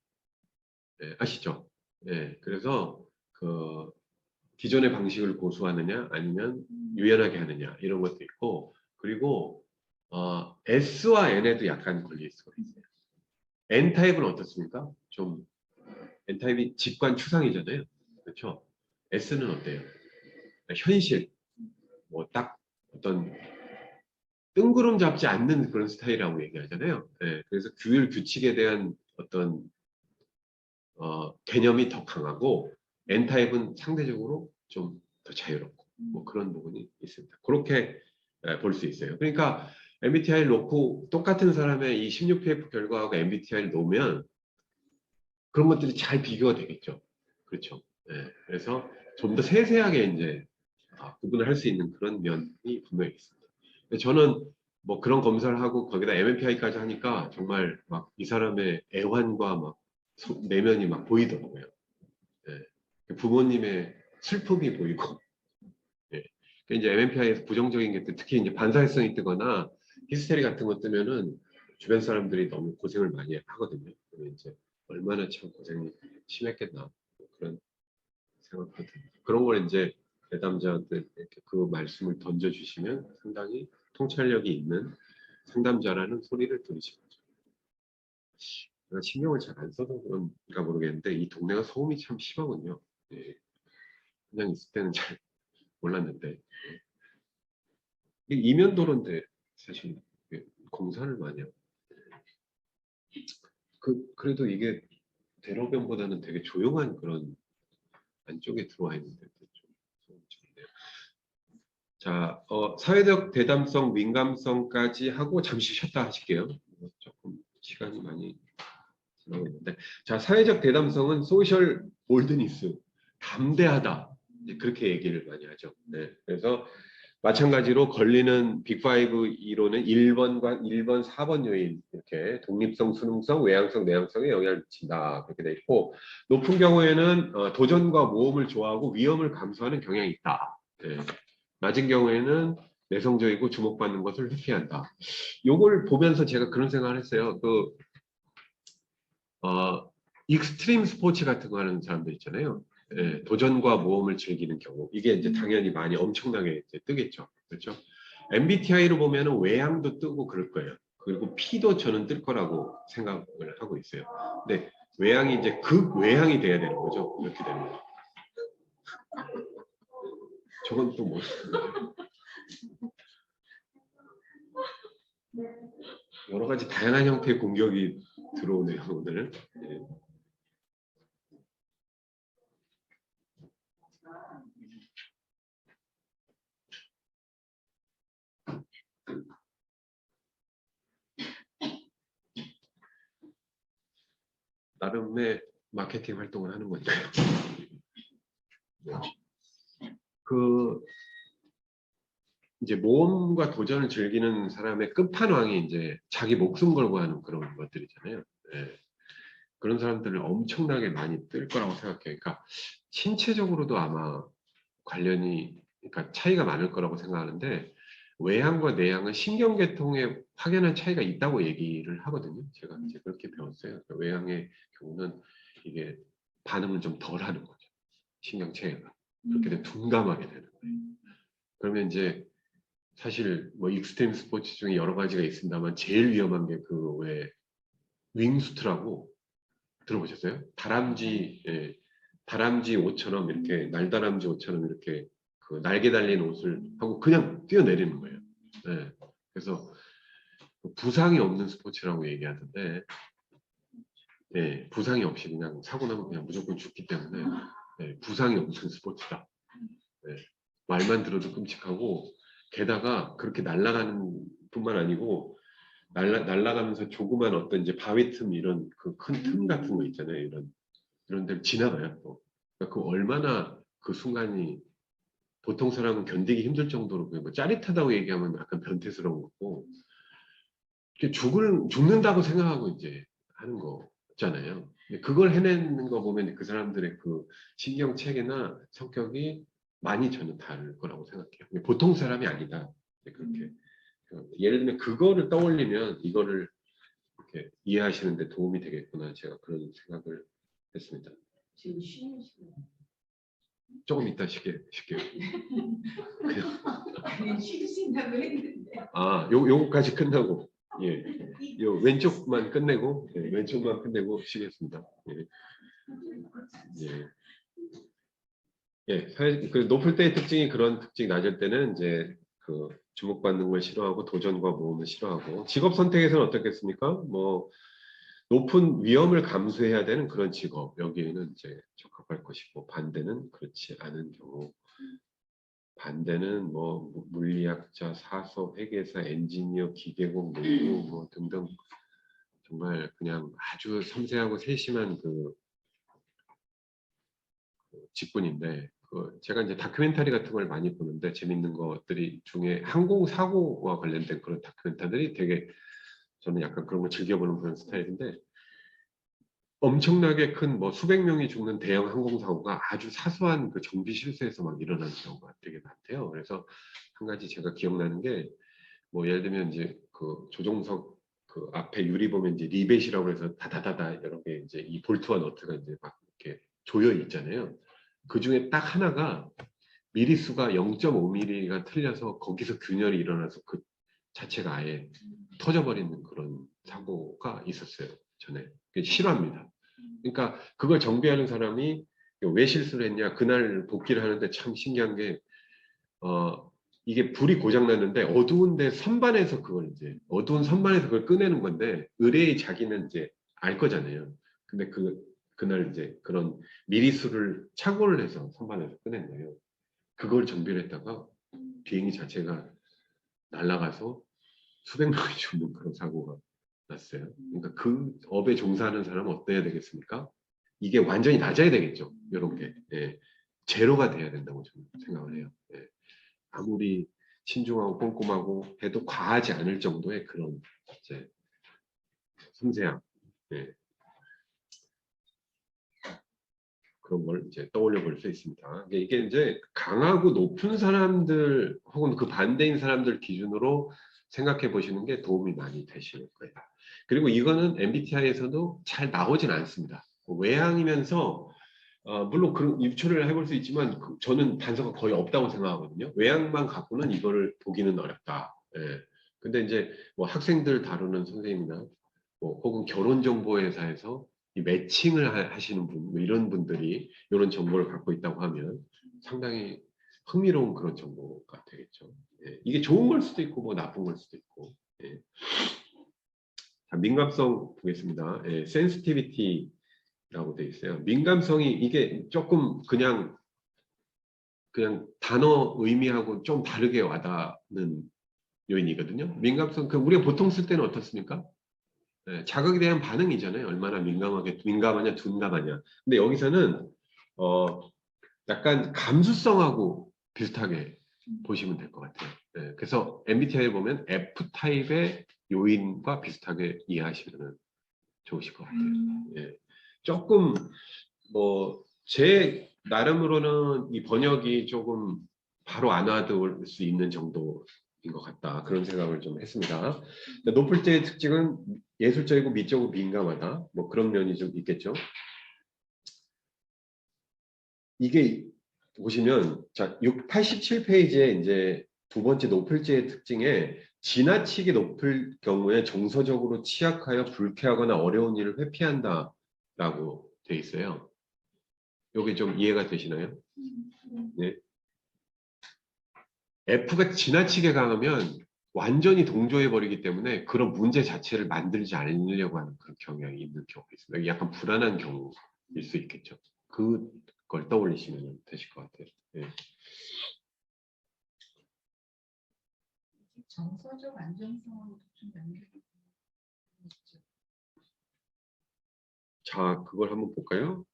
네, 아시죠? 네, 그래서 기존의 방식을 고수하느냐 아니면 유연하게 하느냐 이런 것도 있고, 그리고 S와 N에도 약간 걸릴 수가 있어요. N타입은 어떻습니까? 좀 N타입이 직관 추상이잖아요. 그렇죠? S는 어때요? 현실, 뭐 딱 어떤 뜬구름 잡지 않는 그런 스타일이라고 얘기하잖아요. 네, 그래서 규칙에 대한 어떤 개념이 더 강하고 N타입은 상대적으로 좀 더 자유롭고 뭐 그런 부분이 있습니다. 그렇게 볼 수 있어요. 그러니까 MBTI를 놓고 똑같은 사람의 이 16PF 결과하고 MBTI를 놓으면 그런 것들이 잘 비교가 되겠죠. 그렇죠. 네, 그래서 좀 더 세세하게 이제 구분을 할 수 있는 그런 면이 분명히 있습니다. 저는 뭐 그런 검사를 하고 거기다 MMPI까지 하니까 정말 막 이 사람의 애환과 막 내면이 막 보이더라고요. 예. 부모님의 슬픔이 보이고, 예. 그러니까 이제 MMPI에서 부정적인 게 특히 이제 반사회성이 뜨거나 히스테리 같은 것 뜨면은 주변 사람들이 너무 고생을 많이 하거든요. 그러면 이제 얼마나 참 고생이 심했겠나 그런 생각도 듭니다. 그런 걸 이제 내담자한테 이렇게 그 말씀을 던져주시면 상당히 통찰력이 있는 상담자라는 소리를 들으신 거죠. 제가 신경을 잘 안 써서 그런가 모르겠는데 이 동네가 소음이 참 심하군요. 예, 그냥 있을 때는 잘 몰랐는데 이게 이면도로인데 사실 공사를 많이 하고 그래도 이게 대로변보다는 되게 조용한 그런 안쪽에 들어와 있는데 좀 소음이 좀 있네요. 자, 사회적 대담성, 민감성까지 하고 잠시 쉬었다 하실게요. 조금 시간이 많이 지나고 있는데, 자, 사회적 대담성은 소셜 볼드니스, 담대하다. 이제 그렇게 얘기를 많이 하죠. 네, 그래서 마찬가지로 걸리는 빅5 이론은 1번, 4번 요인 이렇게 독립성, 수능성, 외향성, 내향성에 영향을 미친다 그렇게 돼 있고, 높은 경우에는 도전과 모험을 좋아하고 위험을 감수하는 경향이 있다. 네. 낮은 경우에는 내성적이고 주목받는 것을 회피한다. 요걸 보면서 제가 그런 생각을 했어요. 익스트림 스포츠 같은 거 하는 사람들 있잖아요. 예, 도전과 모험을 즐기는 경우. 이게 이제 당연히 많이 엄청나게 이제 뜨겠죠. 그렇죠? MBTI로 보면은 외향도 뜨고 그럴 거예요. 그리고 P도 저는 뜰 거라고 생각을 하고 있어요. 근데 외향이 이제 극외향이 돼야 되는 거죠. 이렇게 되는 거죠. 저건 또 뭐? 여러 가지 다양한 형태의 공격이 들어오네요, 오늘. 예. 나름의 마케팅 활동을 하는 거니까요. 그 이제 모험과 도전을 즐기는 사람의 끝판왕이 이제 자기 목숨 걸고 하는 그런 것들이잖아요. 예. 그런 사람들을 엄청나게 많이 뜰 거라고 생각해요. 그러니까 신체적으로도 아마 관련이 그러니까 차이가 많을 거라고 생각하는데 외향과 내향은 신경계통에 확연한 차이가 있다고 얘기를 하거든요. 제가 이제 그렇게 배웠어요. 그러니까 외향의 경우는 이게 반응을 좀 덜 하는 거죠. 신경체계가. 그렇게 되면 둔감하게 되는 거예요. 그러면 이제 사실 뭐 익스트림 스포츠 중에 여러 가지가 있습니다만 제일 위험한 게 그 왜 윙수트라고 들어보셨어요? 다람쥐, 예, 다람쥐 옷처럼 이렇게 날다람쥐 옷처럼 이렇게 그 날개 달린 옷을 하고 그냥 뛰어내리는 거예요. 예, 그래서 부상이 없는 스포츠라고 얘기하던데, 예, 부상이 없이 그냥 사고 나면 그냥 무조건 죽기 때문에 예, 부상이 없는 스포츠다. 예, 말만 들어도 끔찍하고 게다가 그렇게 날아가는 뿐만 아니고 날아가면서 조그만 어떤 이제 바위 틈 이런 그 큰 틈 같은 거 있잖아요. 이런 데를 지나가요. 또. 그러니까 그 얼마나 그 순간이 보통 사람은 견디기 힘들 정도로 뭐 짜릿하다고 얘기하면 약간 변태스러운 거고 죽는다고 생각하고 이제 하는 거잖아요. 근데 그걸 해내는 거 보면 그 사람들의 그 신경 체계나 성격이 많이 저는 다를 거라고 생각해요. 근데 보통 사람이 아니다. 그렇게 예를 들면 그거를 떠올리면 이거를 이렇게 이해하시는데 도움이 되겠구나 제가 그런 생각을 했습니다. 지금 쉬는 시간. 조금 이따 쉽게요. 그냥 쉬신다고 했는데. 요거까지 끝나고 예, 요 왼쪽만 끝내고 예, 왼쪽만 끝내고 쉬겠습니다. 예, 예. 예, 그 높을 때의 특징이 그런 특징이 낮을 때는 이제 그 주목받는 걸 싫어하고 도전과 모험을 싫어하고 직업 선택에서는 어떻겠습니까? 뭐 높은 위험을 감수해야 되는 그런 직업 여기에는 이제 적합할 것이고 반대는 그렇지 않은 경우 반대는 뭐 물리학자, 사서, 회계사, 엔지니어, 기계공, 농부 뭐 등등 정말 그냥 아주 섬세하고 세심한 그 직군인데 제가 이제 다큐멘터리 같은 걸 많이 보는데 재밌는 것들이 중에 항공 사고와 관련된 그런 다큐멘터리들이 되게 저는 약간 그런 걸 즐겨보는 그런 스타일인데 엄청나게 큰 뭐 수백 명이 죽는 대형 항공사고가 아주 사소한 그 정비 실수에서 막 일어나는 경우가 되게 많대요. 그래서 한 가지 제가 기억나는 게 뭐 예를 들면 이제 그 조종석 그 앞에 유리 보면 이제 리벳이라고 해서 다다다다 여러 개 이제 이 볼트와 너트가 이제 막 이렇게 조여 있잖아요. 그 중에 딱 하나가 미리수가 0.5mm가 틀려서 거기서 균열이 일어나서 그 자체가 아예 터져버리는 그런 사고가 있었어요. 전에. 싫어합니다. 그러니까 그걸 정비하는 사람이 왜 실수를 했냐 그날 복귀를 하는데 참 신기한 게 이게 불이 고장 났는데 어두운데 선반에서 그걸 이제 어두운 선반에서 그걸 꺼내는 건데 의뢰의 자기는 이제 알 거잖아요. 근데 그날 이제 그런 미리수를 착오를 해서 선반에서 꺼낸 거예요. 그걸 정비를 했다가 비행기 자체가 날아가서 수백 명이 죽는 그런 사고가 났어요. 그러니까 그 업에 종사하는 사람은 어때야 되겠습니까? 이게 완전히 낮아야 되겠죠. 이런 게. 예. 제로가 돼야 된다고 저는 생각을 해요. 예. 아무리 신중하고 꼼꼼하고 해도 과하지 않을 정도의 그런 이제 섬세함. 예. 그런 걸 이제 떠올려 볼 수 있습니다. 이게 이제 강하고 높은 사람들 혹은 그 반대인 사람들 기준으로 생각해 보시는 게 도움이 많이 되실 거예요. 그리고 이거는 MBTI에서도 잘 나오진 않습니다. 외향이면서 물론 그런 유추를 해볼 수 있지만 저는 단서가 거의 없다고 생각하거든요. 외향만 갖고는 이거를 보기는 어렵다. 예. 근데 이제 뭐 학생들 다루는 선생님이나 뭐 혹은 결혼정보회사에서 이 매칭을 하시는 분, 뭐 이런 분들이 이런 정보를 갖고 있다고 하면 상당히 흥미로운 그런 정보가 되겠죠. 예. 이게 좋은 걸 수도 있고 뭐 나쁜 걸 수도 있고. 예. 자, 민감성 보겠습니다. 예, sensitivity라고 돼 있어요. 민감성이 이게 조금 그냥 단어 의미하고 좀 다르게 와닿는 요인이거든요. 민감성, 우리가 보통 쓸 때는 어떻습니까? 네, 자극에 대한 반응이잖아요. 얼마나 민감하냐, 둔감하냐. 근데 여기서는 약간 감수성하고 비슷하게 보시면 될 것 같아요. 네, 그래서 MBTI를 보면 F타입의 요인과 비슷하게 이해하시면 좋으실 것 같아요. 예, 조금 뭐 제 나름으로는 이 번역이 조금 바로 안 와닿을 수 있는 정도인 것 같다. 그런 생각을 좀 했습니다. 높을 때의 특징은 예술적이고 미적으로 민감하다. 뭐 그런 면이 좀 있겠죠. 이게 보시면 자 87페이지에 이제 두 번째 높을지의 특징에 지나치게 높을 경우에 정서적으로 취약하여 불쾌하거나 어려운 일을 회피한다라고 돼 있어요. 이게 좀 이해가 되시나요? 네. F가 지나치게 강하면 완전히 동조해 버리기 때문에 그런 문제 자체를 만들지 않으려고 하는 그런 경향이 있는 경우가 있습니다. 약간 불안한 경우일 수 있겠죠. 그걸 떠올리시면 되실 것 같아요. 네. 정서적 안정성으로 좀 연결이 있죠. 자, 그걸 한번 볼까요?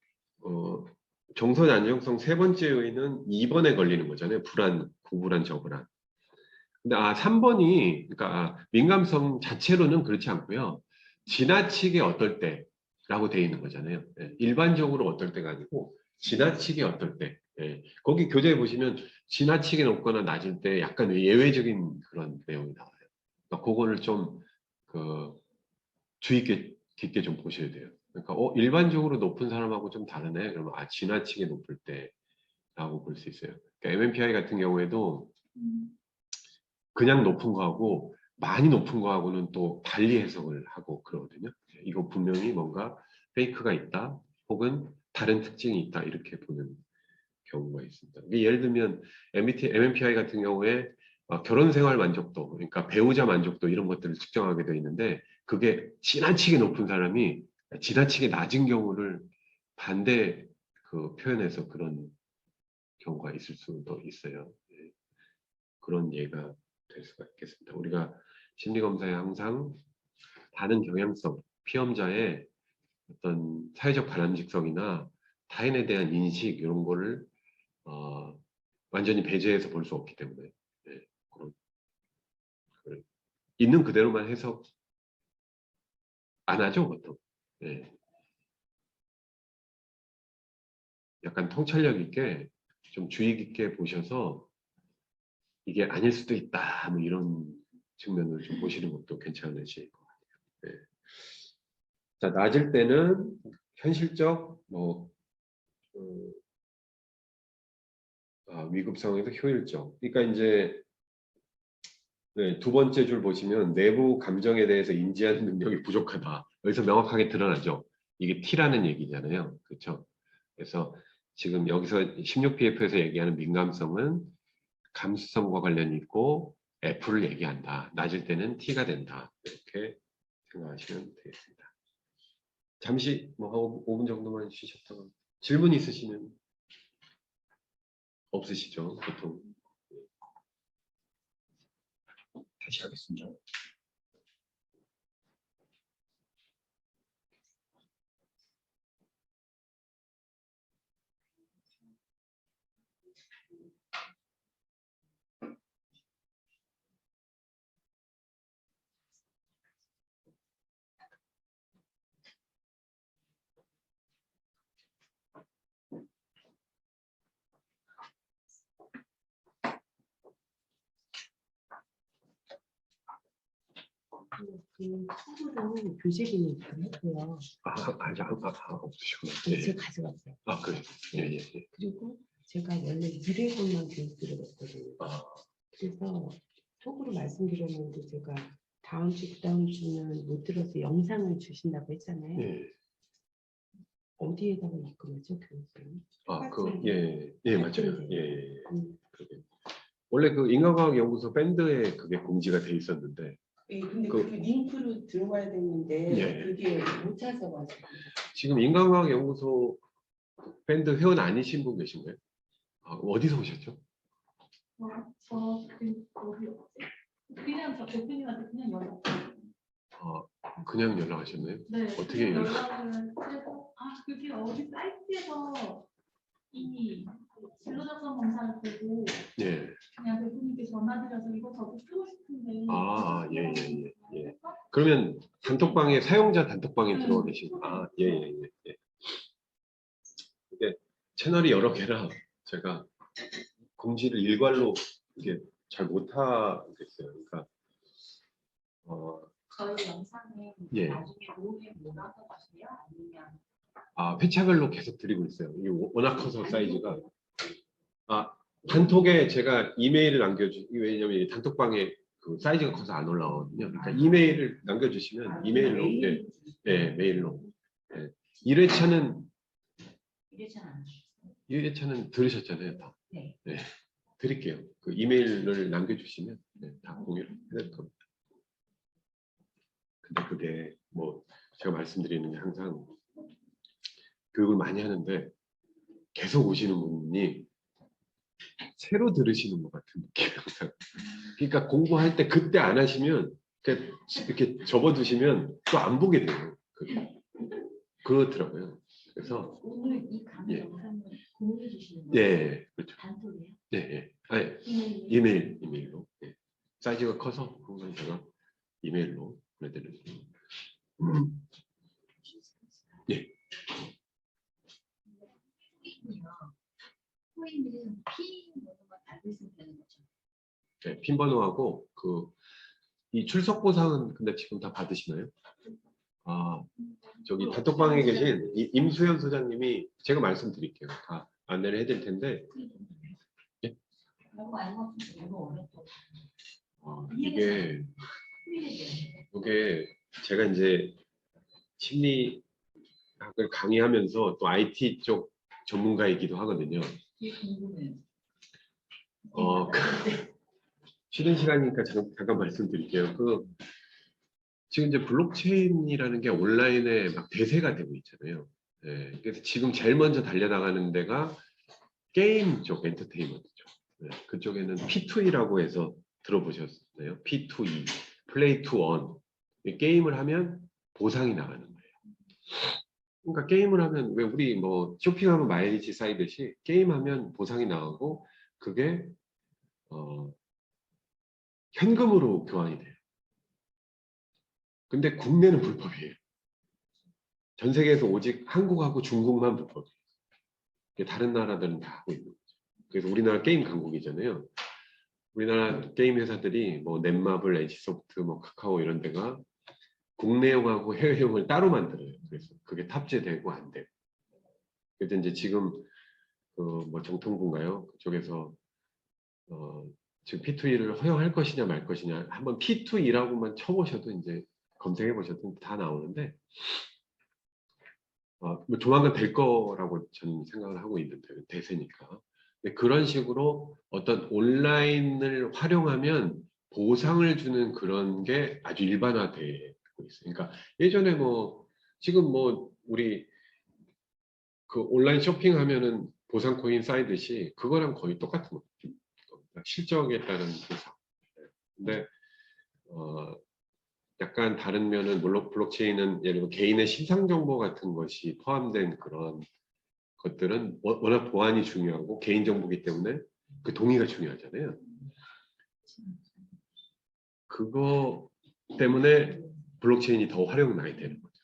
정서 안정성 세 번째 요인은 2번에 걸리는 거잖아요. 불안, 구불안, 저불안. 근데 3번이 그러니까 민감성 자체로는 그렇지 않고요. 지나치게 어떨 때라고 돼 있는 거잖아요. 예, 일반적으로 어떨 때가 아니고 지나치게 어떨 때. 예, 거기 교재에 보시면 지나치게 높거나 낮을 때 약간 예외적인 그런 내용이 나와요. 그러니까 그거를 좀 주의 깊게 좀 보셔야 돼요. 그러니까 일반적으로 높은 사람하고 좀 다르네. 그러면 지나치게 높을 때라고 볼 수 있어요. 그러니까 MMPI 같은 경우에도 그냥 높은 거하고 많이 높은 거하고는 또 달리 해석을 하고 그러거든요. 이거 분명히 뭔가 페이크가 있다 혹은 다른 특징이 있다 이렇게 보는 경우가 있습니다. 예를 들면 MMPI 같은 경우에 결혼 생활 만족도, 그러니까 배우자 만족도 이런 것들을 측정하게 되어 있는데 그게 지나치게 높은 사람이 지나치게 낮은 경우를 반대 표현해서 그런 경우가 있을 수도 있어요. 예, 그런 예가 될 수가 있겠습니다. 우리가 심리검사에 항상 다른 경향성, 피험자의 어떤 사회적 바람직성이나 타인에 대한 인식 이런 거를 완전히 배제해서 볼 수 없기 때문에 예, 그런 있는 그대로만 해석 안 하죠 보통. 예, 약간 통찰력 있게 좀 주의 깊게 보셔서 이게 아닐 수도 있다 뭐 이런 측면을 좀 보시는 것도 괜찮으실 것 같아요. 예. 자, 낮을 때는 현실적 위급 상황에서 효율적. 그러니까 이제 네, 두 번째 줄 보시면 내부 감정에 대해서 인지하는 능력이 부족하다. 여기서 명확하게 드러나죠. 이게 T라는 얘기잖아요. 그렇죠? 그래서 지금 여기서 16PF에서 얘기하는 민감성은 감수성과 관련이 있고 F를 얘기한다. 낮을 때는 T가 된다. 이렇게 생각하시면 되겠습니다. 잠시 뭐 한 5분 정도만 쉬셨다가 질문 있으시면 없으시죠? 보통 다시 하겠습니다. 그 책으로 교재기는 했고요. 없으시구나. 네, 예. 제가 가져갔어요. 그래요. 예. 그리고 제가 원래 미래공학 교육 들어갔거든요. 그래서 속으로 말씀드렸는데 제가 다음 주, 그다음 주는 못 들어서 영상을 주신다고 했잖아요. 예. 어디에다가 입금하죠, 교육은? 맞아요. 예. 그러게. 원래 그 인간과학 연구소 밴드에 그게 공지가 돼 있었는데 예, 근데 그- 그게 링크로 들어가야 되는데 예. 그게 못 찾아가지고. 지금 인간과학 연구소 밴드 회원 아니신 분 계신가요? 어디서 오셨죠? 거기 그냥 저 대표님한테 그냥 연락. 그냥 연락하셨나요? 네. 어떻게 그냥 연락을 해서 그게 어디 사이트에서 이 진로 작성 검사를 보고 예. 그냥 대표님께 전화드려서 이거 저도 쓰고 싶은데. 예. 그러면 사용자 단톡방에 네. 들어와 계신 예. 이게 채널이 여러 개라 제가 공지를 일괄로 이게 잘 못하겠어요. 그러니까 저희 영상에 예. 나중에 오후에 뭐라고 하세요? 아니면 회차별로 계속 드리고 있어요. 이게 워낙 커서 사이즈가 단톡에 제가 이메일을 왜냐면 이 단톡방에 그 사이즈가 커서 안 올라오거든요. 그러니까 이메일을 남겨주시면 이메일로 메일로 1회차는 들으셨잖아요. 다. 네. 드릴게요. 그 이메일을 남겨주시면 다 공유를 해드릴 겁니다. 근데 그게 뭐 제가 말씀드리는 게 항상 교육을 많이 하는데 계속 오시는 분이 새로 들으시는 것 같은 느낌 항상. 그러니까 공부할 때 그때 안 하시면 이렇게 접어두시면 또 안 보게 돼요. 그렇더라고요. 그래서 오늘 이 강의 예. 영상을 공유해 주시는 거예요? 예, 그렇죠. 단톡이에요? 네, 이메일. 이메일로. 사이즈가 커서 항상 제가 이메일로 보내드리는. 예. 코인은 피 번호가 달려 있으면 되는 거죠. 네, 핀 번호하고 이 출석 보상은 근데 지금 다 받으시나요? 저기 단톡방에 계신 임수현 소장님이 제가 말씀드릴게요. 다 안내를 해드릴 텐데 너무 알고 너무 어렵다. 이게 제가 이제 심리학을 강의하면서 또 IT 쪽 전문가이기도 하거든요. 이게 궁금해요. 쉬는 시간이니까 잠깐 말씀드릴게요. 지금 이제 블록체인이라는 게 온라인에 막 대세가 되고 있잖아요. 그래서 지금 제일 먼저 달려나가는 데가 게임 쪽 엔터테인먼트죠. 그쪽에는 P2E라고 해서 들어보셨나요? P2E, Play to Earn. 게임을 하면 보상이 나가는 거예요. 그러니까 게임을 하면 왜 우리 뭐 쇼핑하면 마일리지 쌓이듯이 게임하면 보상이 나가고 그게 현금으로 교환이 돼요. 근데 국내는 불법이에요. 전 세계에서 오직 한국하고 중국만 불법이에요. 다른 나라들은 다 하고 있는 거죠. 그래서 우리나라 게임 강국이잖아요. 우리나라 게임 회사들이 뭐 넷마블, NC소프트, 뭐 카카오 이런 데가 국내용하고 해외용을 따로 만들어요. 그래서 그게 탑재되고 안 돼요. 그래서 이제 지금 뭐 정통부인가요? 그쪽에서 지금 P2E를 허용할 것이냐 말 것이냐 한번 P2E라고만 쳐보셔도 이제 검색해 보셔도 다 나오는데 뭐 조만간 될 거라고 저는 생각을 하고 있는데 대세니까. 근데 그런 식으로 어떤 온라인을 활용하면 보상을 주는 그런 게 아주 일반화되고 있어요. 그러니까 예전에 뭐 지금 뭐 우리 그 온라인 쇼핑하면은 보상 코인 쌓이듯이 그거랑 거의 똑같은 겁니다. 실적에 따른 보상. 근데 약간 다른 면은 물론 블록체인은 예를 들어 개인의 신상 정보 같은 것이 포함된 그런 것들은 워낙 보안이 중요하고 개인 정보이기 때문에 그 동의가 중요하잖아요. 그거 때문에 블록체인이 더 활용이 되는 거죠.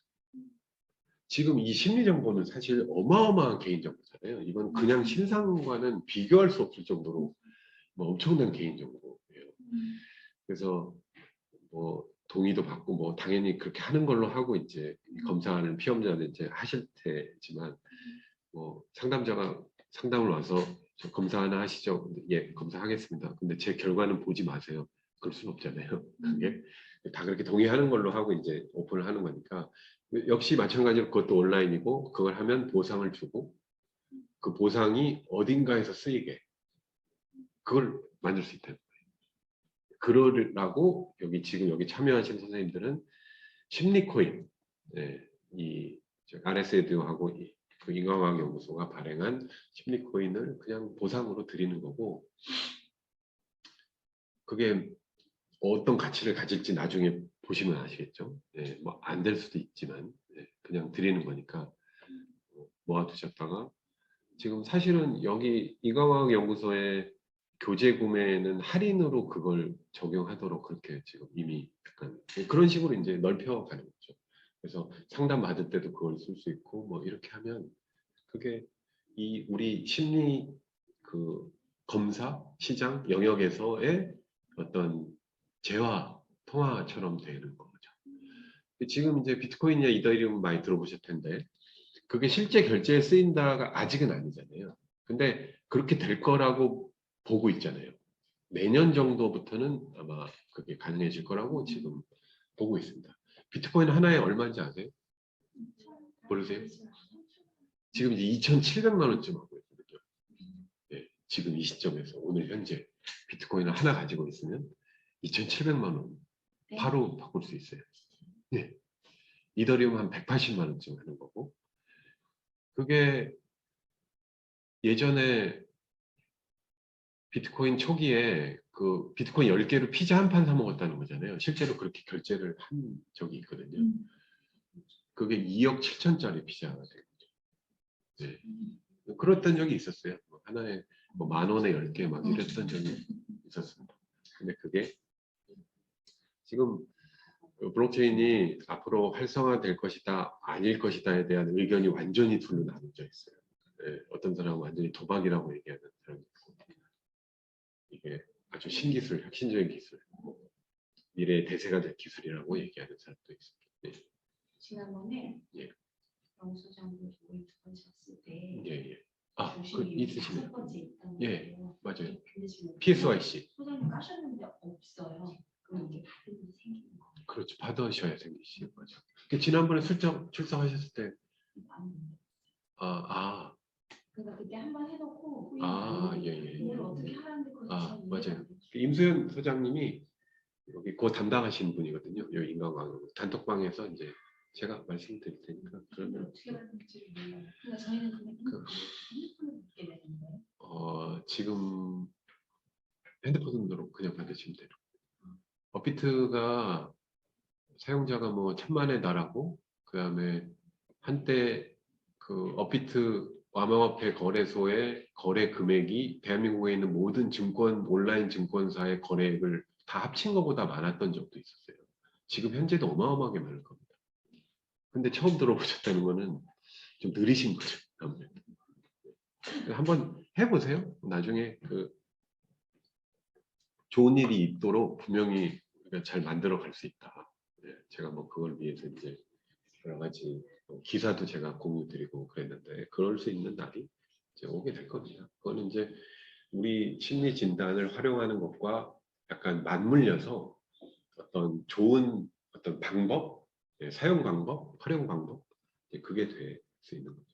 지금 이 심리 정보는 사실 어마어마한 개인 정보잖아요. 이건 그냥 신상과는 비교할 수 없을 정도로 뭐 엄청난 개인 정보예요. 그래서 뭐 동의도 받고 뭐 당연히 그렇게 하는 걸로 하고 이제 검사하는 피험자는 이제 하실 테지만 뭐 상담자가 상담을 와서 저 검사 하나 하시죠. 근데 예, 검사하겠습니다. 근데 제 결과는 보지 마세요. 그럴 수는 없잖아요. 그게 다 그렇게 동의하는 걸로 하고 이제 오픈을 하는 거니까 역시 마찬가지로 그것도 온라인이고 그걸 하면 보상을 주고 그 보상이 어딘가에서 쓰이게 그걸 만들 수 있다는 거예요. 그러라고 지금 여기 참여하신 선생님들은 심리코인, 이 RS에듀하고 그 인간과학연구소가 발행한 심리코인을 그냥 보상으로 드리는 거고 그게 어떤 가치를 가질지 나중에 보시면 아시겠죠. 뭐 안 될 수도 있지만 그냥 드리는 거니까 모아두셨다가 지금 사실은 여기 인간과학연구소의 교재 구매는 할인으로 그걸 적용하도록 그렇게 지금 이미 약간 그런 식으로 이제 넓혀가는 거죠. 그래서 상담 받을 때도 그걸 쓸 수 있고 뭐 이렇게 하면 그게 이 우리 심리 그 검사 시장 영역에서의 어떤 재화 통화처럼 되는 거죠. 지금 이제 비트코인이나 이더리움 많이 들어보실 텐데 그게 실제 결제에 쓰인다가 아직은 아니잖아요. 근데 그렇게 될 거라고 보고 있잖아요. 내년 정도부터는 아마 그게 가능해질 거라고 지금 보고 있습니다. 비트코인 하나에 얼마인지 아세요? 모르세요? 지금 이제 2,700만 원쯤 하고 있거든요. 네, 지금 이 시점에서 오늘 현재 비트코인을 하나 가지고 있으면 2,700만 원 바로 바꿀 수 있어요. 네. 이더리움 한 180만 원쯤 하는 거고 그게 예전에 비트코인 초기에 그 비트코인 10개로 피자 한 판 사 먹었다는 거잖아요. 실제로 그렇게 결제를 한 적이 있거든요. 그게 2억 7천짜리 피자가 된 거죠. 네. 그랬던 적이 있었어요. 하나에 뭐 10,000원에 10개 막 이랬던 적이 있었습니다. 근데 그게 지금 블록체인이 앞으로 활성화될 것이다, 아닐 것이다에 대한 의견이 완전히 둘로 나눠져 있어요. 네, 어떤 사람은 완전히 도박이라고 얘기하는 사람이 있고 이게 아주 신기술, 혁신적인 기술, 미래의 대세가 될 기술이라고 얘기하는 사람도 있습니다. 네. 지난번에 예. 영 소장님 저희 두 번째 왔을 때 예, 예. 아, 그 조심히 있으시네요. 다섯 번째 있던 예, 거예요. 맞아요. 근데 지금 PSYC. 소장님 까셨는데 없어요. 그럼 이게 받으면 생기는 거예요. 그렇죠. 받으셔야 생기시는 거죠. 지난번에 출석하셨을 때, 그러니까 그때 한번 해놓고 예. 이걸 어떻게 하라는데 그걸 잘 맞아요. 이해가 안 되죠. 임소연 소장님이 여기 그 담당하시는 분이거든요. 여기 인간관계 단톡방에서 이제 제가 말씀드릴 테니까 근데 그러면 어떻게 하는지를 몰라요. 그러니까 저희는 그냥 핸드폰을 받게 되는 거예요. 지금 핸드폰으로 그냥 받으시면 돼요. 업비트가 사용자가 뭐 1,000만에 달하고 그다음에 한때 그 업비트 암호화폐 거래소의 거래 금액이 대한민국에 있는 모든 증권 온라인 증권사의 거래액을 다 합친 것보다 많았던 적도 있었어요. 지금 현재도 어마어마하게 많을 겁니다. 근데 처음 들어보셨다는 거는 좀 느리신 거죠. 아무래도. 한번 해보세요. 나중에 그 좋은 일이 있도록 분명히 우리가 잘 만들어 갈 수 있다. 네, 제가 뭐 그걸 위해서 이제 여러 가지 기사도 제가 공유 드리고 그랬는데 그럴 수 있는 날이 이제 오게 될 겁니다. 그거는 이제 우리 심리 진단을 활용하는 것과 약간 맞물려서 어떤 좋은 어떤 방법, 사용 방법, 활용 방법 그게 될 수 있는 거죠.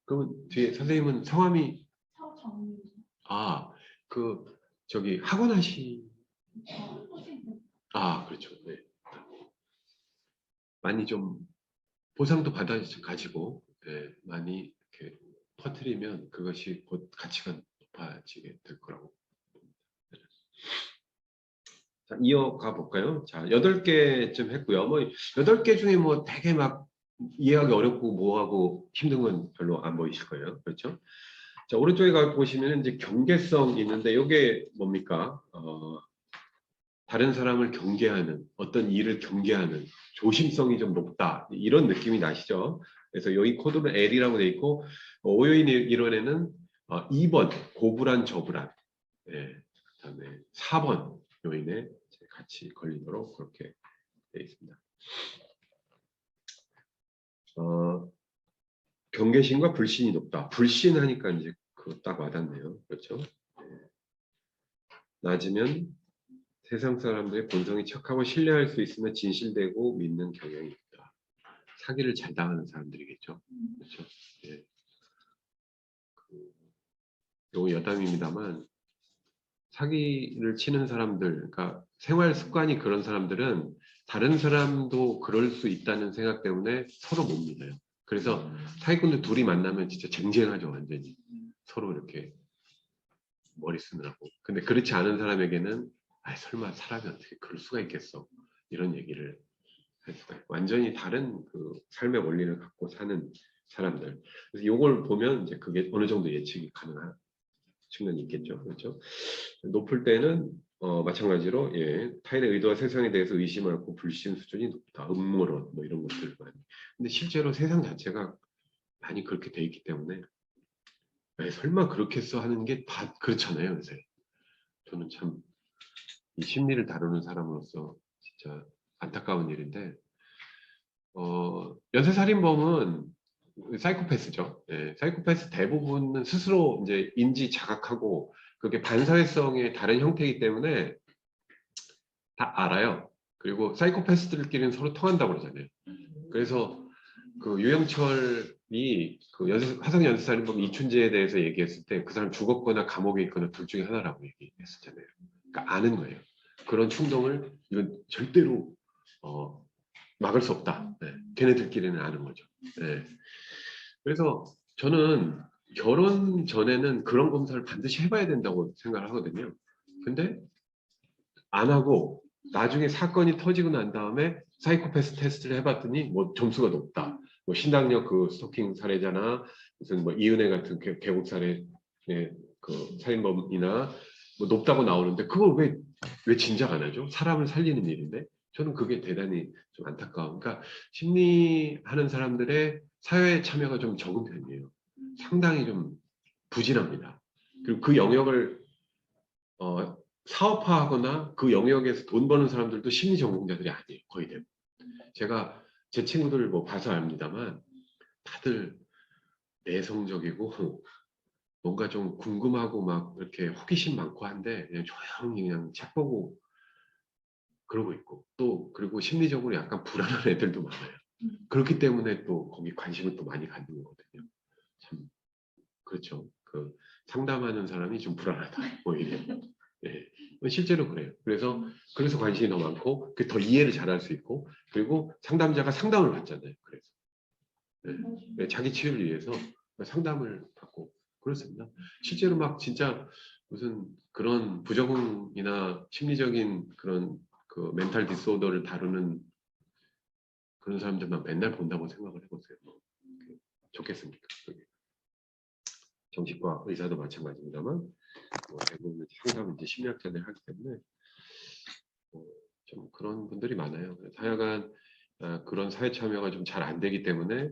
그러면 뒤에 선생님은 성함이 서정 그 저기 학원 선생님. 그렇죠. 네. 많이 좀 보상도 받아가지고 많이 이렇게 퍼뜨리면 그것이 곧 가치가 높아지게 될 거라고 봅니다. 자, 이어가 볼까요? 자, 8개쯤 했고요. 뭐 8개 중에 뭐 되게 막 이해하기 어렵고 뭐하고 힘든 건 별로 안 보이실 거예요. 그렇죠? 자, 오른쪽에 가 보시면 이제 경계성이 있는데 이게 뭡니까? 다른 사람을 경계하는 어떤 일을 경계하는 조심성이 좀 높다 이런 느낌이 나시죠? 그래서 여기 코드는 L이라고 돼 있고 오요인 이론에는 2번 고불안 저불안, 그다음에 4번 요인에 같이 걸리도록 그렇게 돼 있습니다. 경계심과 불신이 높다. 불신하니까 이제 그 딱 와닿네요. 그렇죠? 낮으면 세상 사람들의 본성이 착하고 신뢰할 수 있으면 진실되고 믿는 경향이 있다. 사기를 잘 당하는 사람들이겠죠. 그렇죠? 예. 요거 여담입니다만 사기를 치는 사람들, 그러니까 생활 습관이 그런 사람들은 다른 사람도 그럴 수 있다는 생각 때문에 서로 못 믿어요. 그래서 사기꾼들 둘이 만나면 진짜 쟁쟁하죠, 완전히. 서로 이렇게 머리 쓰느라고. 근데 그렇지 않은 사람에게는 설마 사람이 어떻게 그럴 수가 있겠어. 이런 얘기를 할 수가 있고. 완전히 다른 그 삶의 원리를 갖고 사는 사람들. 그래서 이걸 보면 이제 그게 어느 정도 예측이 가능한 측면이 있겠죠. 그렇죠? 높을 때는 마찬가지로 타인의 의도와 세상에 대해서 의심하고 불신 수준이 높다. 음모론 뭐 이런 것들 많이. 근데 실제로 세상 자체가 많이 그렇게 돼 있기 때문에 에이, 설마 그렇게 써 하는 게 그렇잖아요, 요새. 저는 참 이 심리를 다루는 사람으로서 진짜 안타까운 일인데, 연쇄살인범은 사이코패스죠. 예, 사이코패스 대부분은 스스로 이제 인지 자각하고 그게 반사회성의 다른 형태이기 때문에 다 알아요. 그리고 사이코패스들끼리는 서로 통한다고 그러잖아요. 그래서 그 유영철이 그 화성 연쇄살인범 이춘재에 대해서 얘기했을 때 그 사람 죽었거나 감옥에 있거나 둘 중에 하나라고 얘기했었잖아요. 그러니까 아는 거예요. 그런 충동을 이건 절대로 막을 수 없다. 네. 걔네들끼리는 아는 거죠. 네. 그래서 저는 결혼 전에는 그런 검사를 반드시 해봐야 된다고 생각을 하거든요. 근데 안 하고 나중에 사건이 터지고 난 다음에 사이코패스 테스트를 해봤더니 뭐 점수가 높다. 뭐 신당역 그 스토킹 살해자나 무슨 뭐 이은혜 같은 계곡 살해 그 살인범이나 뭐 높다고 나오는데 그걸 왜 진작 안 하죠? 사람을 살리는 일인데 저는 그게 대단히 좀 안타까워. 그러니까 심리하는 사람들의 사회 참여가 좀 적은 편이에요. 상당히 좀 부진합니다. 그리고 그 영역을 사업화하거나 그 영역에서 돈 버는 사람들도 심리 전공자들이 아니에요. 거의 대부분. 제가 제 친구들 뭐 봐서 압니다만 다들 내성적이고 뭔가 좀 궁금하고 막 이렇게 호기심 많고 한데 그냥 조용히 그냥 책 보고 그러고 있고 또 그리고 심리적으로 약간 불안한 애들도 많아요. 그렇기 때문에 또 거기 관심을 또 많이 갖는 거거든요. 참 그렇죠. 그 상담하는 사람이 좀 불안하다 오히려. 예, 실제로 그래요. 그래서 관심이 더 많고 더 이해를 잘할 수 있고 그리고 상담자가 상담을 받잖아요. 그래서 자기 치유를 위해서 상담을 받고 그렇습니다. 실제로 막 진짜 무슨 그런 부적응이나 심리적인 그런 그 멘탈 디스오더를 다루는 그런 사람들만 맨날 본다고 생각을 해보세요. 뭐, 좋겠습니까? 그게. 정신과 의사도 마찬가지입니다만 뭐 대부분 상담은 이제 심리학자들이 하기 때문에 좀 그런 분들이 많아요. 하여간 그런 사회 참여가 좀 잘 안 되기 때문에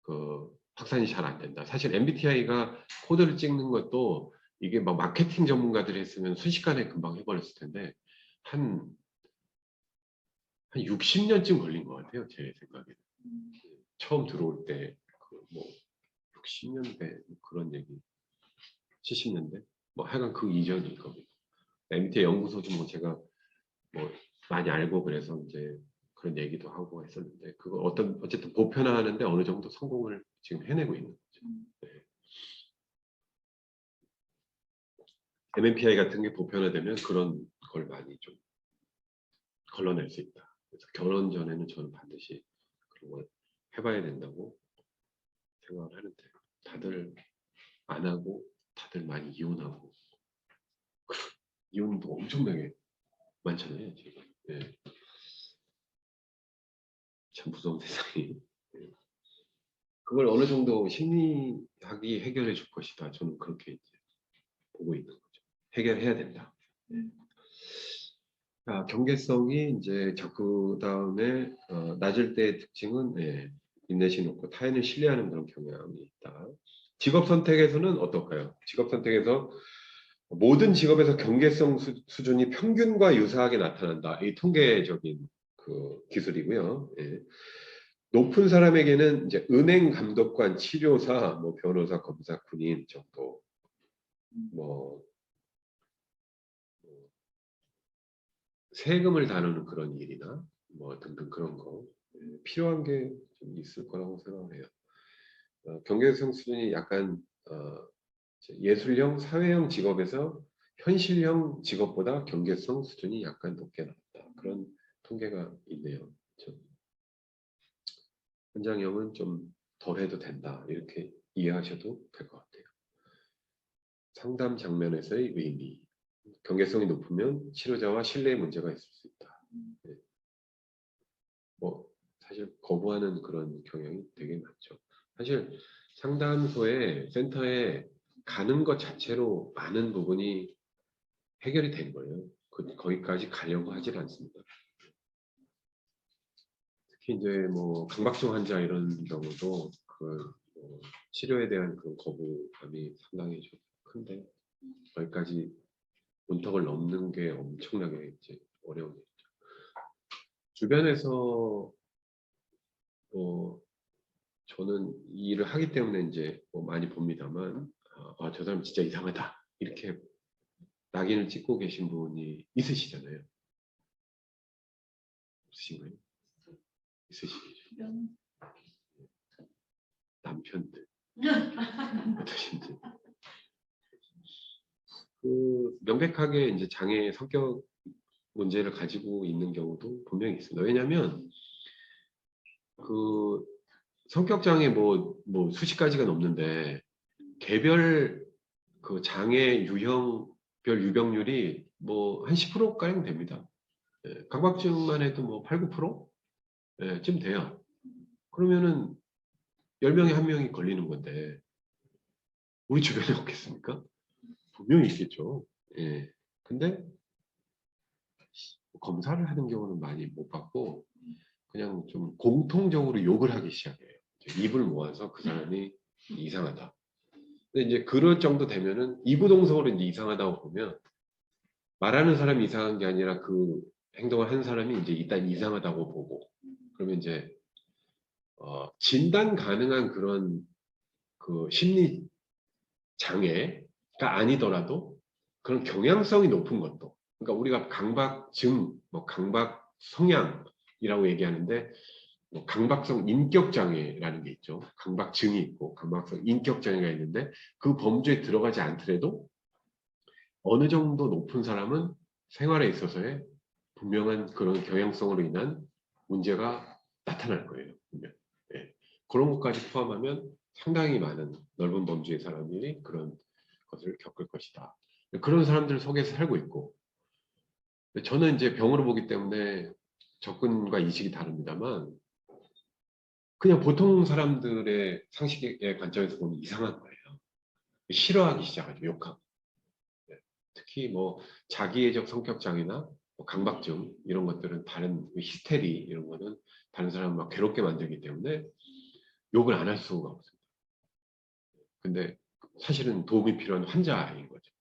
그 확산이 잘 안 된다. 사실 MBTI가 코드를 찍는 것도 이게 막 마케팅 전문가들이 했으면 순식간에 금방 해버렸을 텐데 한 60년쯤 걸린 것 같아요. 제 생각에. 처음 들어올 때 뭐 60년대 그런 얘기 70년대 뭐 하여간 그 이전일 겁니다. MBTI 연구소도 뭐 제가 뭐 많이 알고 그래서 이제 그런 얘기도 하고 했었는데 그거 어쨌든 보편화하는데 어느 정도 성공을 지금 해내고 있는 거죠. 네. MMPI 같은 게 보편화되면 그런 걸 많이 좀 걸러낼 수 있다. 그래서 결혼 전에는 저는 반드시 그런 걸 해봐야 된다고 생각을 하는데 다들 안 하고 다들 많이 이혼하고 이혼도 엄청나게 많잖아요 지금. 네. 참 무서운 세상이. 네. 그걸 어느 정도 심리학이 해결해 줄 것이다. 저는 그렇게 이제 보고 있는 거죠. 해결해야 된다. 네. 자, 경계성이 이제 그 다음에 낮을 때의 특징은 인내심이 높고 타인을 신뢰하는 그런 경향이 있다. 직업 선택에서는 어떨까요? 직업 선택에서 모든 직업에서 경계성 수준이 평균과 유사하게 나타난다. 이 통계적인 그 기술이고요. 예. 높은 사람에게는 이제 은행 감독관, 치료사, 뭐 변호사, 검사, 군인 정도, 뭐 세금을 다루는 그런 일이나 뭐 등등 그런 거 필요한 게 좀 있을 거라고 생각해요. 경계성 수준이 약간 예술형, 사회형 직업에서 현실형 직업보다 경계성 수준이 약간 높게 나왔다. 그런 통계가 있네요. 현장형은 좀 덜해도 된다. 이렇게 이해하셔도 될 것 같아요. 상담 장면에서의 의미. 경계성이 높으면 치료자와 신뢰의 문제가 있을 수 있다. 네. 뭐 사실 거부하는 그런 경향이 되게 많죠. 사실 상담소에 센터에 가는 것 자체로 많은 부분이 해결이 된 거예요. 거기까지 가려고 하질 않습니다. 특히 이제 뭐 강박증 환자 이런 경우도 치료에 대한 그 거부감이 상당히 좀 큰데 거기까지 문턱을 넘는 게 엄청나게 이제 어려운 일이죠. 주변에서 저는 이 일을 하기 때문에 이제 많이 봅니다만 저 사람 진짜 이상하다 이렇게 낙인을 찍고 계신 분이 있으시잖아요. 없으신가요? 있으시죠. 남편들 어떠신지. 명백하게 이제 장애 성격 문제를 가지고 있는 경우도 분명히 있습니다. 왜냐하면 그 성격 장애 뭐 수십 가지가 넘는데 개별 그 장애 유형별 유병률이 뭐 한 10%가량 됩니다. 강박증만 해도 뭐 8, 9%? 쯤 돼요. 그러면은 10명에 1명이 걸리는 건데 우리 주변에 없겠습니까? 분명히 있겠죠. 근데 검사를 하는 경우는 많이 못 받고 그냥 좀 공통적으로 욕을 하기 시작해요. 입을 모아서 그 사람이 이상하다. 근데 이제 그럴 정도 되면은 이구동성으로 이제 이상하다고 보면 말하는 사람이 이상한 게 아니라 그 행동을 한 사람이 이제 일단 이상하다고 보고 그러면 이제 진단 가능한 그런 그 심리 장애가 아니더라도 그런 경향성이 높은 것도 그러니까 우리가 강박증, 뭐 강박 성향이라고 얘기하는데 뭐 강박성 인격 장애라는 게 있죠. 강박증이 있고 강박성 인격 장애가 있는데 그 범주에 들어가지 않더라도 어느 정도 높은 사람은 생활에 있어서의 분명한 그런 경향성으로 인한 문제가 나타날 거예요. 분명. 그런 것까지 포함하면 상당히 많은 넓은 범주의 사람들이 그런 것을 겪을 것이다. 그런 사람들 속에서 살고 있고 저는 이제 병으로 보기 때문에 접근과 인식이 다릅니다만 그냥 보통 사람들의 상식의 관점에서 보면 이상한 거예요. 싫어하기 시작하죠. 욕하고. 특히 뭐 자기애적 성격 장애나 뭐 강박증 이런 것들은 다른 히스테리 이런 거는 다른 사람을 막 괴롭게 만들기 때문에 욕을 안 할 수가 없습니다. 근데 사실은 도움이 필요한 환자인 거죠.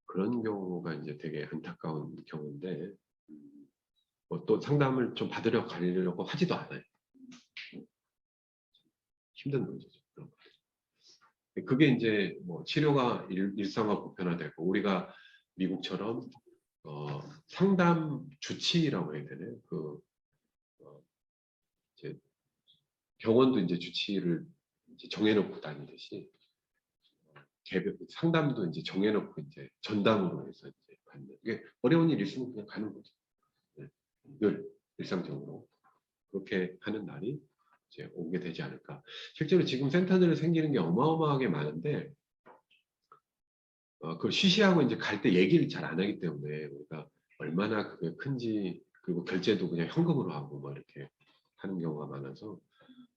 그런 경우가 이제 되게 안타까운 경우인데 또 상담을 좀 받으려 가려고 하지도 않아요. 힘든 문제죠. 그런 거. 그게 이제 뭐 치료가 일상화 보편화되고 우리가 미국처럼 상담 주치의라고 해야 되나요? 이제 병원도 이제 주치의를 이제 정해놓고 다니듯이 개별 상담도 이제 정해놓고 이제 전담으로 해서 이제 받는 이게 어려운 일 있으면 그냥 가는 거죠. 늘 일상적으로 그렇게 하는 날이 이제 오게 되지 않을까. 실제로 지금 센터들을 생기는 게 어마어마하게 많은데 그걸 쉬쉬하고 이제 갈 때 얘기를 잘 안 하기 때문에 우리가 얼마나 그게 큰지 그리고 결제도 그냥 현금으로 하고 뭐 이렇게 하는 경우가 많아서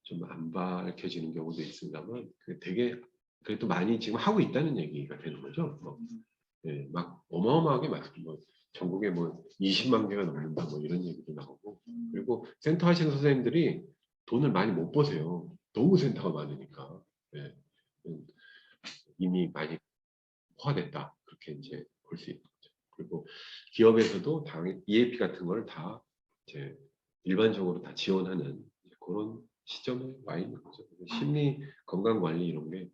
좀 안 밝혀지는 경우도 있습니다만 되게 그래도 많이 지금 하고 있다는 얘기가 되는 거죠. 막 어마어마하게 뭐 전국에 뭐 20만 개가 넘는다 뭐 이런 얘기도 나오고 그리고 센터 하시는 선생님들이 돈을 많이 못 버세요. 너무 센터가 많으니까 이미 많이 포화됐다 그렇게 이제 볼 수 있는 거죠. 그리고 기업에서도 당연히 EAP 같은 걸 다 이제 일반적으로 다 지원하는 그런 시점에 와 있는 거죠. 심리 건강 관리 이런 게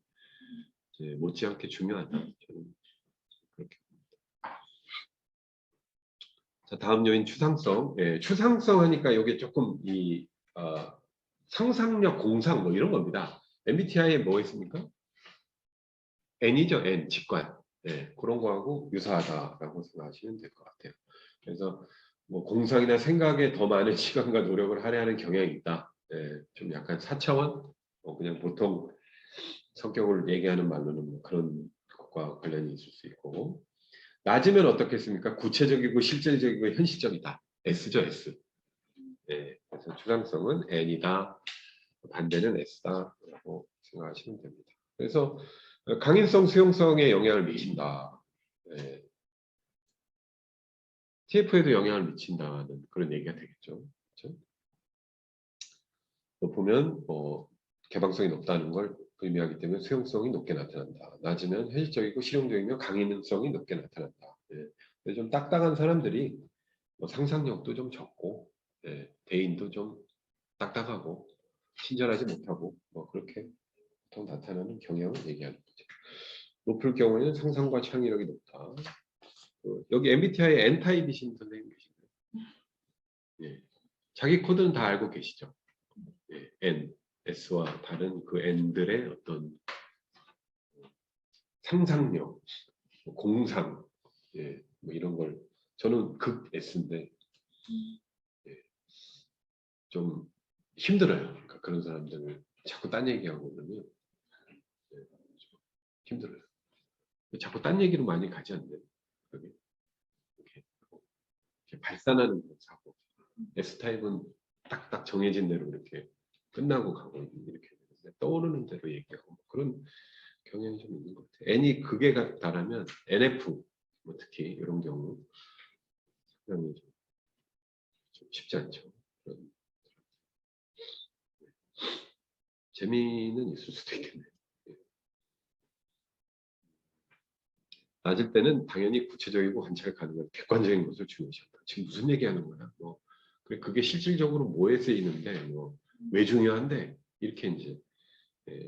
이제 못지않게 중요하다. 저는 그렇게 봅니다. 자, 다음 요인 추상성. 추상성 하니까 이게 조금 이 상상력 공상 뭐 이런 겁니다. MBTI에 뭐 있습니까? N이죠, N 직관. 그런 거하고 유사하다라고 생각하시면 될 것 같아요. 그래서 뭐 공상이나 생각에 더 많은 시간과 노력을 할애하는 경향이 있다. 좀 약간 4차원, 그냥 보통 성격을 얘기하는 말로는 뭐 그런 것과 관련이 있을 수 있고 낮으면 어떻겠습니까? 구체적이고 실질적이고 현실적이다. S죠, S. 그래서 추상성은 N이다. 반대는 S다라고 생각하시면 됩니다. 그래서 강인성, 수용성에 영향을 미친다. TF에도 영향을 미친다는 그런 얘기가 되겠죠. 그렇죠? 또 보면 개방성이 높다는 걸 의미하기 때문에 수용성이 높게 나타난다. 낮으면 현실적이고 실용적이며 강인성이 높게 나타난다. 예. 좀 딱딱한 사람들이 뭐 상상력도 좀 적고 대인도 좀 딱딱하고 친절하지 못하고 뭐 그렇게 보통 나타나는 경향을 얘기하는 거죠. 높을 경우에는 상상과 창의력이 높다. 여기 MBTI N타입이신 선생님 계신가요? 예. 자기 코드는 다 알고 계시죠? 예. N, S와 다른 그 N들의 어떤 상상력, 공상, 예. 뭐 이런 걸 저는 극 S인데 예. 좀 힘들어요. 그러니까 그런 사람들을 자꾸 딴 얘기하고 그러면 예. 좀 힘들어요. 자꾸 딴 얘기로 많이 가지 않나요? 이렇게 발산하는 그런 사고. S타입은 딱딱 정해진 대로 이렇게 끝나고 가고 이렇게 떠오르는 대로 얘기하고 뭐 그런 경향이 좀 있는 것 같아요. N이 극에 달하면 NF 뭐 특히 이런 경우 상당히 좀 쉽지 않죠. 그런 재미는 있을 수도 있겠네요. 낮을 때는 당연히 구체적이고 관찰 가능한 객관적인 것을 중요시한다. 지금 무슨 얘기하는 거야? 뭐 그게 실질적으로 뭐에 쓰이는데 뭐 왜 중요한데 이렇게 이제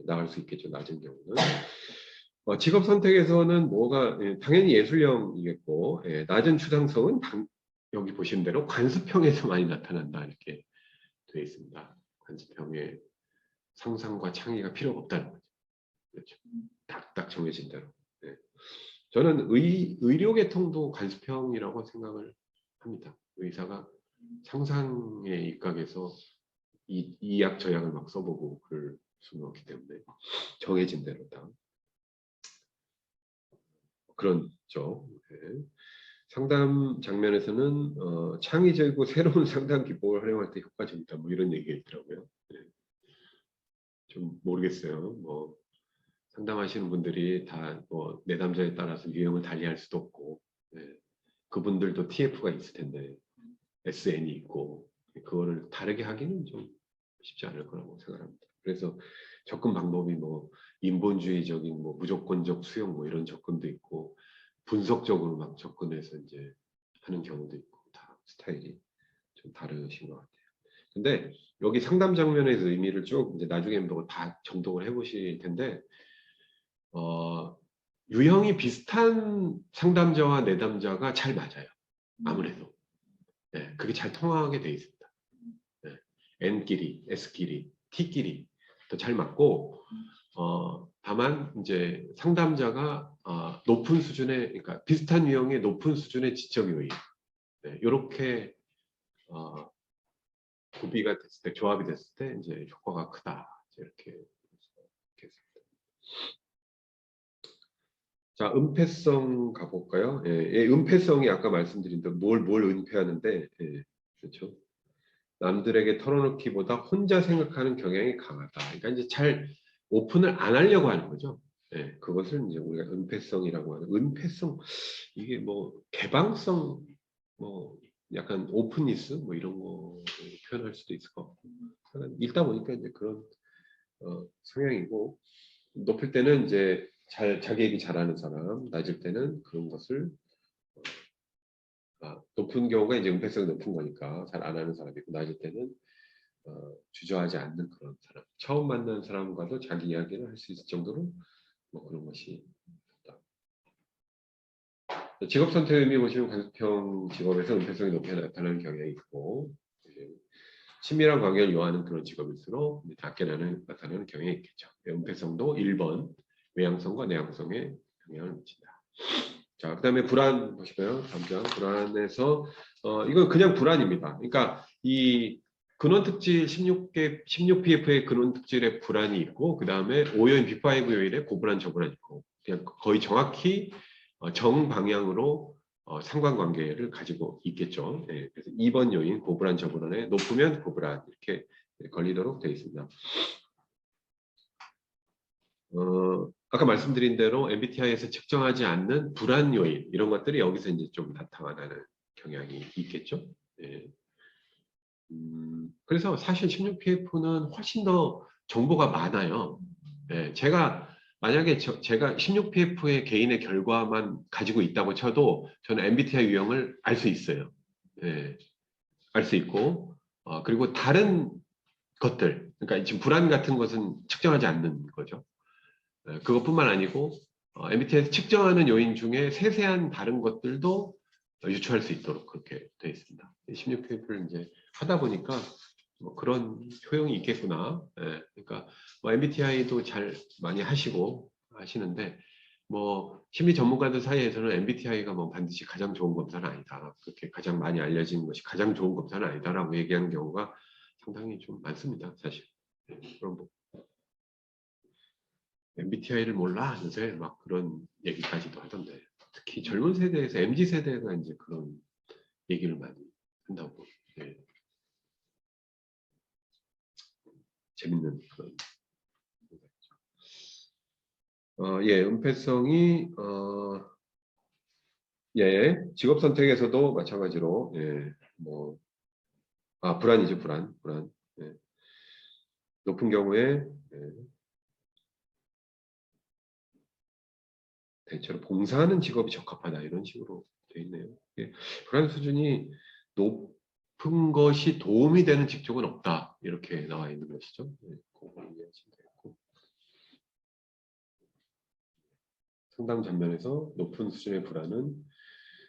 나갈 수 있겠죠. 낮은 경우는 직업 선택에서는 뭐가 당연히 예술형이겠고 낮은 추상성은 여기 보시는 대로 관습형에서 많이 나타난다 이렇게 되어 있습니다. 관습형에 상상과 창의가 필요가 없다는 거죠. 그렇죠. 딱딱 정해진 대로. 저는 의료계통도 관습형이라고 생각을 합니다. 의사가 상상에 입각해서 이 약 저 약을 막 써보고 그럴 수는 없기 때문에 정해진 대로 다 그렇죠. 상담 장면에서는 창의적이고 새로운 상담 기법을 활용할 때 효과적이다. 뭐 이런 얘기가 있더라고요. 좀 모르겠어요. 뭐 상담하시는 분들이 다 뭐 내담자에 따라서 유형을 달리할 수도 없고 그분들도 TF가 있을 텐데 SN이 있고 그거를 다르게 하기는 좀 쉽지 않을 거라고 생각합니다. 그래서 접근 방법이 뭐 인본주의적인 뭐 무조건적 수용 뭐 이런 접근도 있고 분석적으로 막 접근해서 이제 하는 경우도 있고 다 스타일이 좀 다르신 것 같아요. 근데 여기 상담 장면에서 의미를 쭉 이제 나중에 뭐 다 정독을 해보실 텐데 유형이 비슷한 상담자와 내담자가 잘 맞아요. 아무래도 그게 잘 통하게 돼 있습니다. N끼리, S끼리, T끼리 더 잘 맞고 다만 이제 상담자가 높은 수준의 그러니까 비슷한 유형의 높은 수준의 지적 요인 이렇게 구비가 됐을 때 조합이 됐을 때 이제 효과가 크다 이렇게 했습니다. 자, 은폐성 가볼까요? 은폐성이 아까 말씀드린 대로 뭘 은폐하는데 그렇죠. 남들에게 털어놓기보다 혼자 생각하는 경향이 강하다. 그러니까 이제 잘 오픈을 안 하려고 하는 거죠. 그것을 이제 우리가 은폐성이라고 하는 은폐성 이게 뭐 개방성 뭐 약간 오픈니스 뭐 이런 거 표현할 수도 있을 것 같고 읽다 보니까 이제 그런 성향이고 높을 때는 이제 자기 얘기 잘하는 사람, 낮을 때는 그런 것을 높은 경우가 이제 은폐성이 높은 거니까 잘 안 하는 사람이고 낮을 때는 주저하지 않는 그런 사람. 처음 만난 사람과도 자기 이야기를 할 수 있을 정도로 뭐 그런 것이 있다. 직업 선택 의미 보시면 관습형 직업에서 은폐성이 높게 나타나는 경향이 있고 친밀한 관계를 요하는 그런 직업일수록 작게 나타나는 경향이 있겠죠. 은폐성도 1번 외향성과 내향성에 영향을 미친다. 자, 그 다음에 불안 보시고요. 다음 장 불안에서 이건 그냥 불안입니다. 그러니까 이 근원 특질 16PF의 근원 특질의 불안이 있고 그 다음에 O요인 B5 요인의 고불안 저불안이 있고 그냥 거의 정확히 정방향으로 상관관계를 가지고 있겠죠. 그래서 2번 요인 고불안 저불안에 높으면 고불안 이렇게 걸리도록 되어 있습니다. 아까 말씀드린 대로 MBTI에서 측정하지 않는 불안 요인 이런 것들이 여기서 이제 좀 나타나는 경향이 있겠죠. 그래서 사실 16PF는 훨씬 더 정보가 많아요. 예, 제가 만약에 제가 16PF의 개인의 결과만 가지고 있다고 쳐도 저는 MBTI 유형을 알 수 있어요. 예, 알 수 있고 그리고 다른 것들, 그러니까 지금 불안 같은 것은 측정하지 않는 거죠. 예, 그것뿐만 아니고 MBTI에서 측정하는 요인 중에 세세한 다른 것들도 유추할 수 있도록 그렇게 되어 있습니다. 16PF를 이제 하다 보니까 뭐 그런 효용이 있겠구나. 예, 그러니까 뭐 MBTI도 잘 많이 하시고 하시는데 뭐 심리 전문가들 사이에서는 MBTI가 뭐 반드시 가장 좋은 검사는 아니다. 그렇게 가장 많이 알려진 것이 가장 좋은 검사는 아니다라고 얘기하는 경우가 상당히 좀 많습니다. 사실. 그럼 뭐 MBTI를 몰라 요새 막 그런 얘기까지도 하던데 특히 젊은 세대에서 MZ 세대가 이제 그런 얘기를 많이 한다고. 예. 재밌는 그런. 예, 은폐성이 예, 직업 선택에서도 마찬가지로 예, 뭐 불안이죠, 불안. 예. 높은 경우에 예, 대체로 봉사하는 직업이 적합하다 이런 식으로 되어 있네요. 예, 불안 수준이 높은 것이 도움이 되는 직종은 없다 이렇게 나와 있는 것이죠. 예, 그거 이해하시면 되겠고. 상담 전면에서 높은 수준의 불안은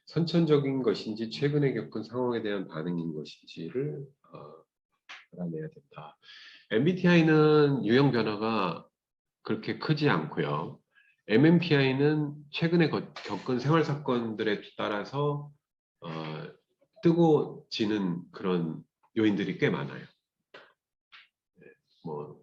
선천적인 것인지 최근에 겪은 상황에 대한 반응인 것인지를 알아내야 된다. MBTI는 유형 변화가 그렇게 크지 않고요. MMPI는 최근에 겪은 생활 사건들에 따라서 뜨고 지는 그런 요인들이 꽤 많아요. 뭐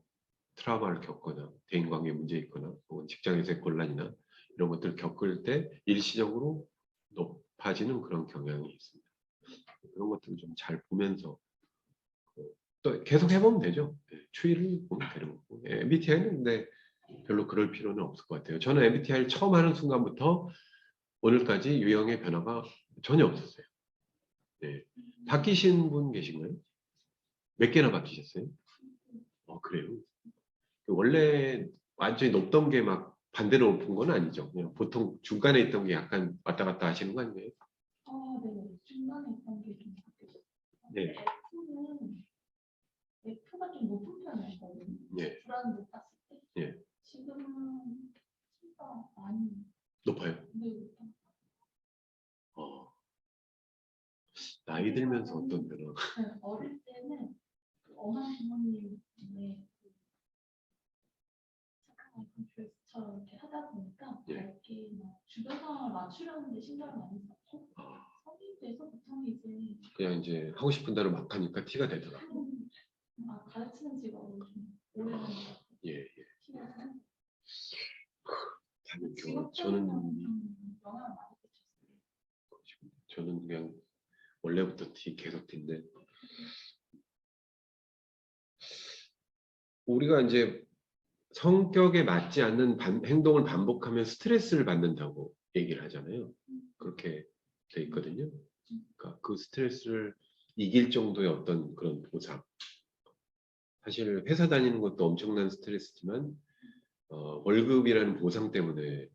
트라우마를 겪거나 대인관계 문제 있거나 혹은 직장에서의 곤란이나 이런 것들을 겪을 때 일시적으로 높아지는 그런 경향이 있습니다. 그런 것들을 좀 잘 보면서 또 계속 해보면 되죠. 추이를 보면 되는 거고. MBTI는 근데 별로 그럴 필요는 없을 것 같아요. 저는 MBTI를 처음 하는 순간부터 오늘까지 유형의 변화가 전혀 없었어요. 네. 바뀌신 분 계신가요? 몇 개나 바뀌셨어요? 그래요? 원래 완전히 높던 게 막 반대로 높은 건 아니죠. 그냥 보통 중간에 있던 게 약간 왔다 갔다 하시는 거 아니에요? 네. 중간에 있던 게 좀 바뀌었어요. 네. F가 좀 높은 편이었거든요. 네. 불안을 높았을 때. 네. 지금은 T가 많이 높아요. 네. 나이 들면서 어떤 변화? 네, 어릴 때는 그 엄한 부모님의 그 착한 아이처럼 이렇게 하다 보니까 예. 이렇게 막 주변 상황을 맞추려는데 신경을 많이 썼고 성인 돼서부터는 이제 그냥 이제 하고 싶은 대로 막 하니까 티가 되더라고요. 가르치는 직업을 좀 오래 하니까 예. 티가 나요. 다른 경우 직업적인 저는 면은 좀 영향을 많이 끼쳤어요. 저는 그냥 원래부터 계속 T인데 우리가 이제 성격에 맞지 않는 행동을 반복하면 스트레스를 받는다고 얘기를 하잖아요. 그렇게 돼 있거든요. 그러니까 그 스트레스를 이길 정도의 어떤 그런 보상. 사실 회사 다니는 것도 엄청난 스트레스지만 월급이라는 보상 때문에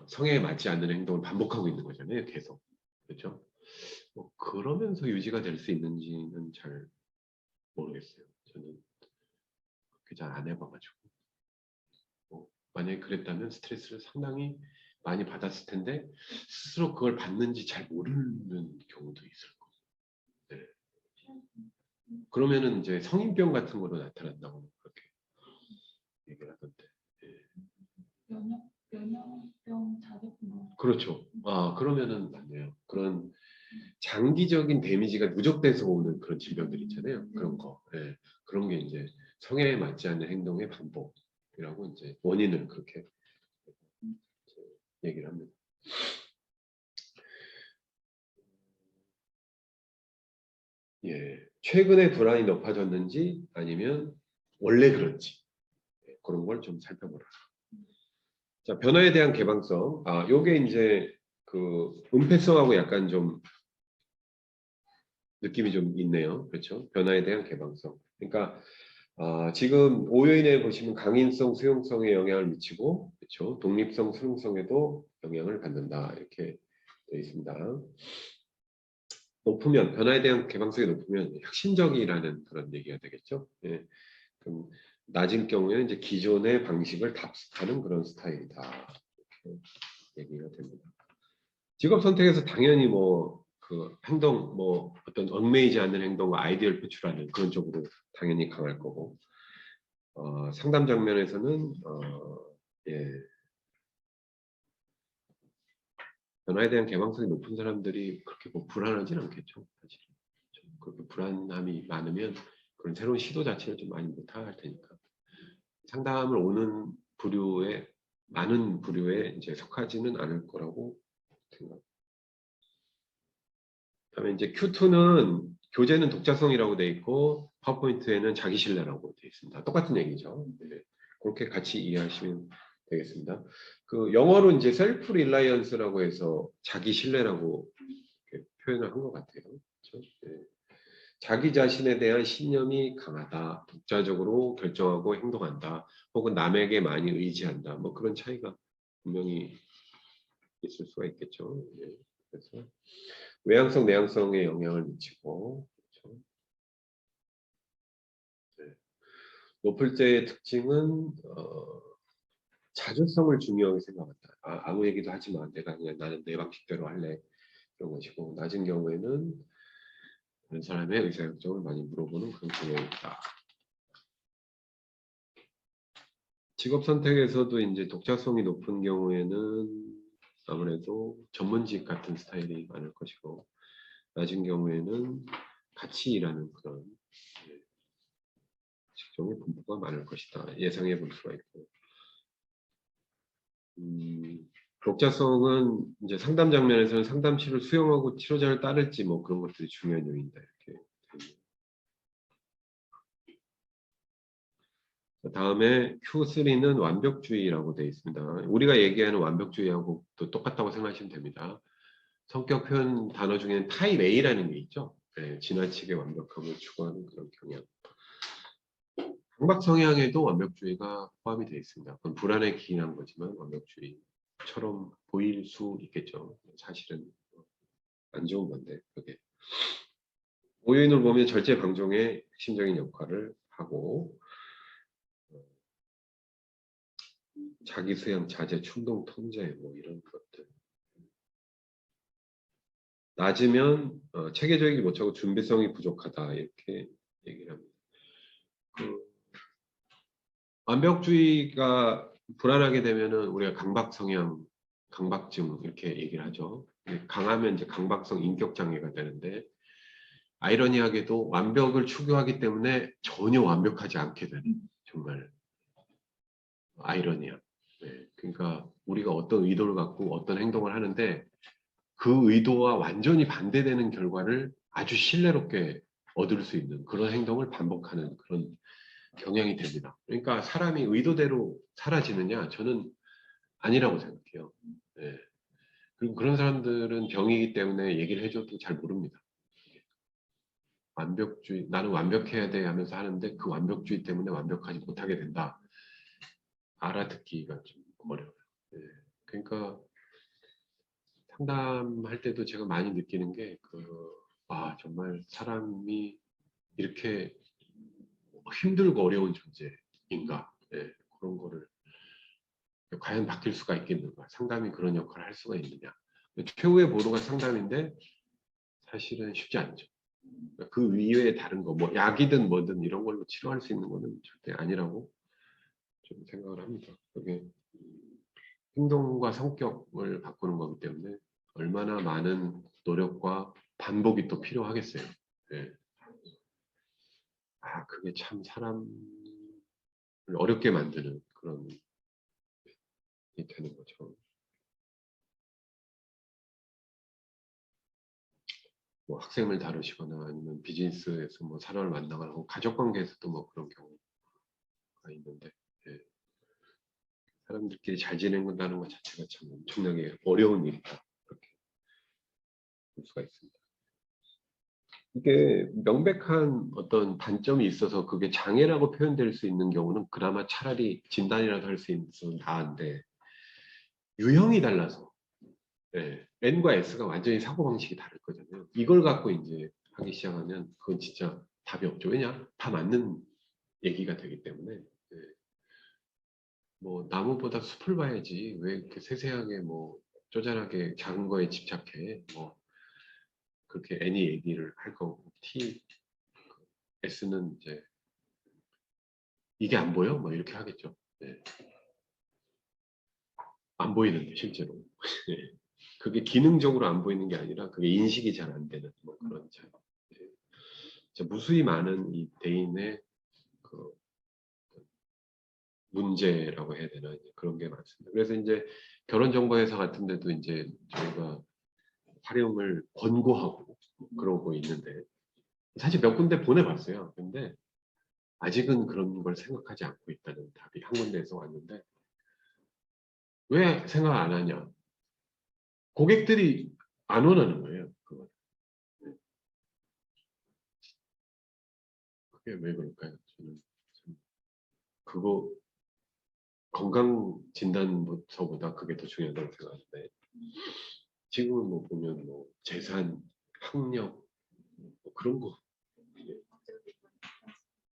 성에 맞지 않는 행동을 반복하고 있는 거잖아요. 계속. 그렇죠? 뭐 그러면서 유지가 될 수 있는지는 잘 모르겠어요. 저는 그렇게 잘 안 해봐가지고. 만약에 그랬다면 스트레스를 상당히 많이 받았을 텐데 스스로 그걸 받는지 잘 모르는 경우도 있을 거예요. 네. 그러면은 이제 성인병 같은 거로 나타난다고 그렇게 얘기를 하던데. 네. 면역병 자극 그렇죠. 그러면은 맞네요. 그런 장기적인 데미지가 누적돼서 오는 그런 질병들 있잖아요. 그런 거. 네. 그런 게 이제 성에 맞지 않는 행동의 반복이라고 이제 원인을 그렇게 얘기를 합니다. 예, 최근에 불안이 높아졌는지 아니면 원래 그런지 그런 걸 좀 살펴보라. 자, 변화에 대한 개방성. 요게 이제 그 은폐성하고 약간 좀 느낌이 좀 있네요. 그렇죠? 변화에 대한 개방성. 그러니까 지금 5요인에 보시면 강인성, 수용성에 영향을 미치고, 그렇죠? 독립성, 수용성에도 영향을 받는다. 이렇게 되어 있습니다. 높으면, 변화에 대한 개방성이 높으면 혁신적이라는 그런 얘기가 되겠죠. 예. 그럼 낮은 경우에는 이제 기존의 방식을 답습하는 그런 스타일이다. 이렇게 얘기가 됩니다. 직업 선택에서 당연히 뭐 그 행동, 뭐 어떤 얽매이지 않는 행동과 아이디어를 표출하는 그런 쪽으로 당연히 강할 거고, 상담 장면에서는 예, 변화에 대한 개방성이 높은 사람들이 그렇게 뭐 불안하진 않겠죠. 사실 그렇게 불안함이 많으면 그런 새로운 시도 자체를 좀 많이 못할 테니까 상담을 오는 부류에 많은 부류에 이제 속하지는 않을 거라고 생각합니다. 그다음에 이제 Q2는 교재는 독자성이라고 돼 있고 파워포인트에는 자기 신뢰라고 돼 있습니다. 똑같은 얘기죠. 네. 그렇게 같이 이해하시면 되겠습니다. 그 영어로 이제 셀프 릴라이언스라고 해서 자기 신뢰라고 이렇게 표현을 한 것 같아요. 그렇죠? 네. 자기 자신에 대한 신념이 강하다, 독자적으로 결정하고 행동한다, 혹은 남에게 많이 의지한다. 뭐 그런 차이가 분명히 있을 수가 있겠죠. 네. 그래서 외향성, 내향성에 영향을 미치고, 그렇죠? 네. 높을 때의 특징은 자주성을 중요하게 생각한다. 아무 얘기도 하지 마. 내가 그냥 나는 내 방식대로 할래. 그런 것이고, 낮은 경우에는 그런 사람의 의사결정을 많이 물어보는 그런 경향이 있다. 직업 선택에서도 이제 독자성이 높은 경우에는 아무래도 전문직 같은 스타일이 많을 것이고, 낮은 경우에는 같이 일하는 그런 직종의 분포가 많을 것이다. 예상해 볼 수가 있고. 독자성은 이제 상담 장면에서는 상담치를 수용하고 치료자를 따를지 뭐 그런 것들이 중요한 요인이다. 이렇게. 다음에 Q3는 완벽주의라고 되어 있습니다. 우리가 얘기하는 완벽주의하고 또 똑같다고 생각하시면 됩니다. 성격 표현 단어 중에는 타입 A라는 게 있죠. 네, 지나치게 완벽함을 추구하는 그런 경향. 강박 성향에도 완벽주의가 포함이 되어 있습니다. 그건 불안에 기인한 거지만 완벽주의처럼 보일 수 있겠죠. 사실은 안 좋은 건데 그게. 오요인을 보면 절제 방종의 핵심적인 역할을 하고 자기 수양, 자제, 충동 통제 뭐 이런 것들. 낮으면 체계적이지 못하고 준비성이 부족하다 이렇게 얘기를 합니다. 완벽주의가 불안하게 되면은 우리가 강박 성향, 강박증 이렇게 얘기를 하죠. 강하면 이제 강박성 인격 장애가 되는데 아이러니하게도 완벽을 추구하기 때문에 전혀 완벽하지 않게 되는 정말 아이러니야. 네, 그러니까 우리가 어떤 의도를 갖고 어떤 행동을 하는데 그 의도와 완전히 반대되는 결과를 아주 신뢰롭게 얻을 수 있는 그런 행동을 반복하는 그런 경향이 됩니다. 그러니까 사람이 의도대로 사라지느냐? 저는 아니라고 생각해요. 네. 그리고 그런 사람들은 병이기 때문에 얘기를 해줘도 잘 모릅니다. 완벽주의, 나는 완벽해야 돼 하면서 하는데 그 완벽주의 때문에 완벽하지 못하게 된다. 알아듣기가 좀 어려워요. 네. 그러니까 상담할 때도 제가 많이 느끼는 게 정말 사람이 이렇게 힘들고 어려운 존재인가. 네. 그런 거를 과연 바뀔 수가 있겠는가. 상담이 그런 역할을 할 수가 있느냐. 최후의 보루가 상담인데 사실은 쉽지 않죠. 그 위에 다른 거, 뭐 약이든 뭐든 이런 걸로 치료할 수 있는 거는 절대 아니라고 좀 생각을 합니다. 그게 행동과 성격을 바꾸는 거기 때문에 얼마나 많은 노력과 반복이 또 필요하겠어요. 네. 그게 참 사람을 어렵게 만드는 그런 게 되는 거죠. 뭐 학생을 다루시거나 아니면 비즈니스에서 뭐 사람을 만나거나 가족 관계에서도 뭐 그런 경우가 있는데 예. 사람들끼리 잘 지낸다는 것 자체가 참 엄청나게 어려운 일이다 그렇게 볼 수가 있습니다. 이게 명백한 어떤 단점이 있어서 그게 장애라고 표현될 수 있는 경우는 그나마 차라리 진단이라도 할 수 있으면 나은데 유형이 달라서 N과 S가 완전히 사고방식이 다를 거잖아요. 이걸 갖고 이제 하기 시작하면 그건 진짜 답이 없죠. 왜냐? 다 맞는 얘기가 되기 때문에 뭐 나무보다 숲을 봐야지 왜 이렇게 세세하게 뭐 쪼잔하게 작은 거에 집착해 뭐 그렇게 N이 얘기를 할 거고 S는 이제 이게 안 보여? 뭐 이렇게 하겠죠. 안 보이는데 실제로 그게 기능적으로 안 보이는 게 아니라 그게 인식이 잘 안 되는 뭐 그런 차이. 무수히 많은 이 대인의 그 문제라고 해야 되나 이제 그런 게 많습니다. 그래서 이제 결혼정보회사 같은 데도 이제 저희가 활용을 권고하고 그러고 있는데 사실 몇 군데 보내봤어요. 근데 아직은 그런 걸 생각하지 않고 있다는 답이 한 군데에서 왔는데 왜 생각 안 하냐? 고객들이 안 원하는 거예요. 그거. 그게 왜 그럴까요? 저는 참 그거 건강진단서보다 그게 더 중요하다고 생각하는데 지금은 뭐 보면 뭐 재산, 학력 뭐 그런 거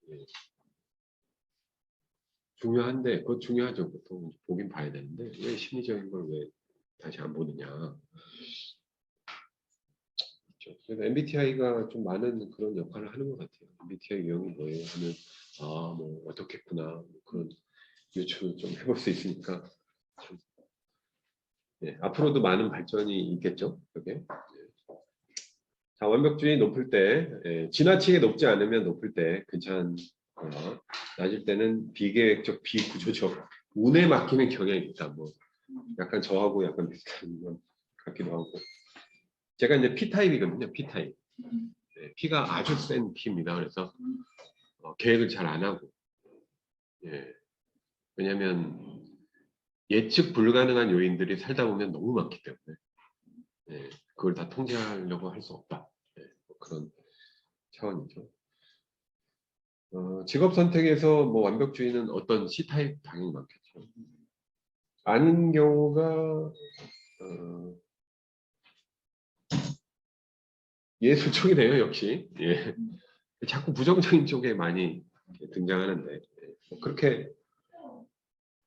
예, 중요한데 그거 중요하죠. 보통 보긴 봐야 되는데 왜 심리적인 걸 왜 다시 안 보느냐. 그렇죠. 그래서 MBTI가 좀 많은 그런 역할을 하는 것 같아요. MBTI 유형이 뭐예요? 하면 뭐 어떻겠구나 뭐 그런 유추 좀 해볼 수 있으니까 참, 앞으로도 많은 발전이 있겠죠. 그게. 자, 완벽주의 높을 때, 지나치게 높지 않으면 높을 때 괜찮거나 낮을 때는 비계획적, 비구조적, 운에 맡기는 경향이 있다. 뭐 약간 저하고 약간 비슷한 것 같기도 하고. 제가 이제 P타입이거든요. P타입. P가 아주 센 P입니다. 그래서 계획을 잘 안 하고, 왜냐하면 예측 불가능한 요인들이 살다 보면 너무 많기 때문에 그걸 다 통제하려고 할 수 없다. 뭐 그런 차원이죠. 직업 선택에서 뭐 완벽주의는 어떤 C타입 당연히 많겠죠. 아닌 경우가 예술 쪽이네요, 역시. 예. 자꾸 부정적인 쪽에 많이 등장하는데 뭐 그렇게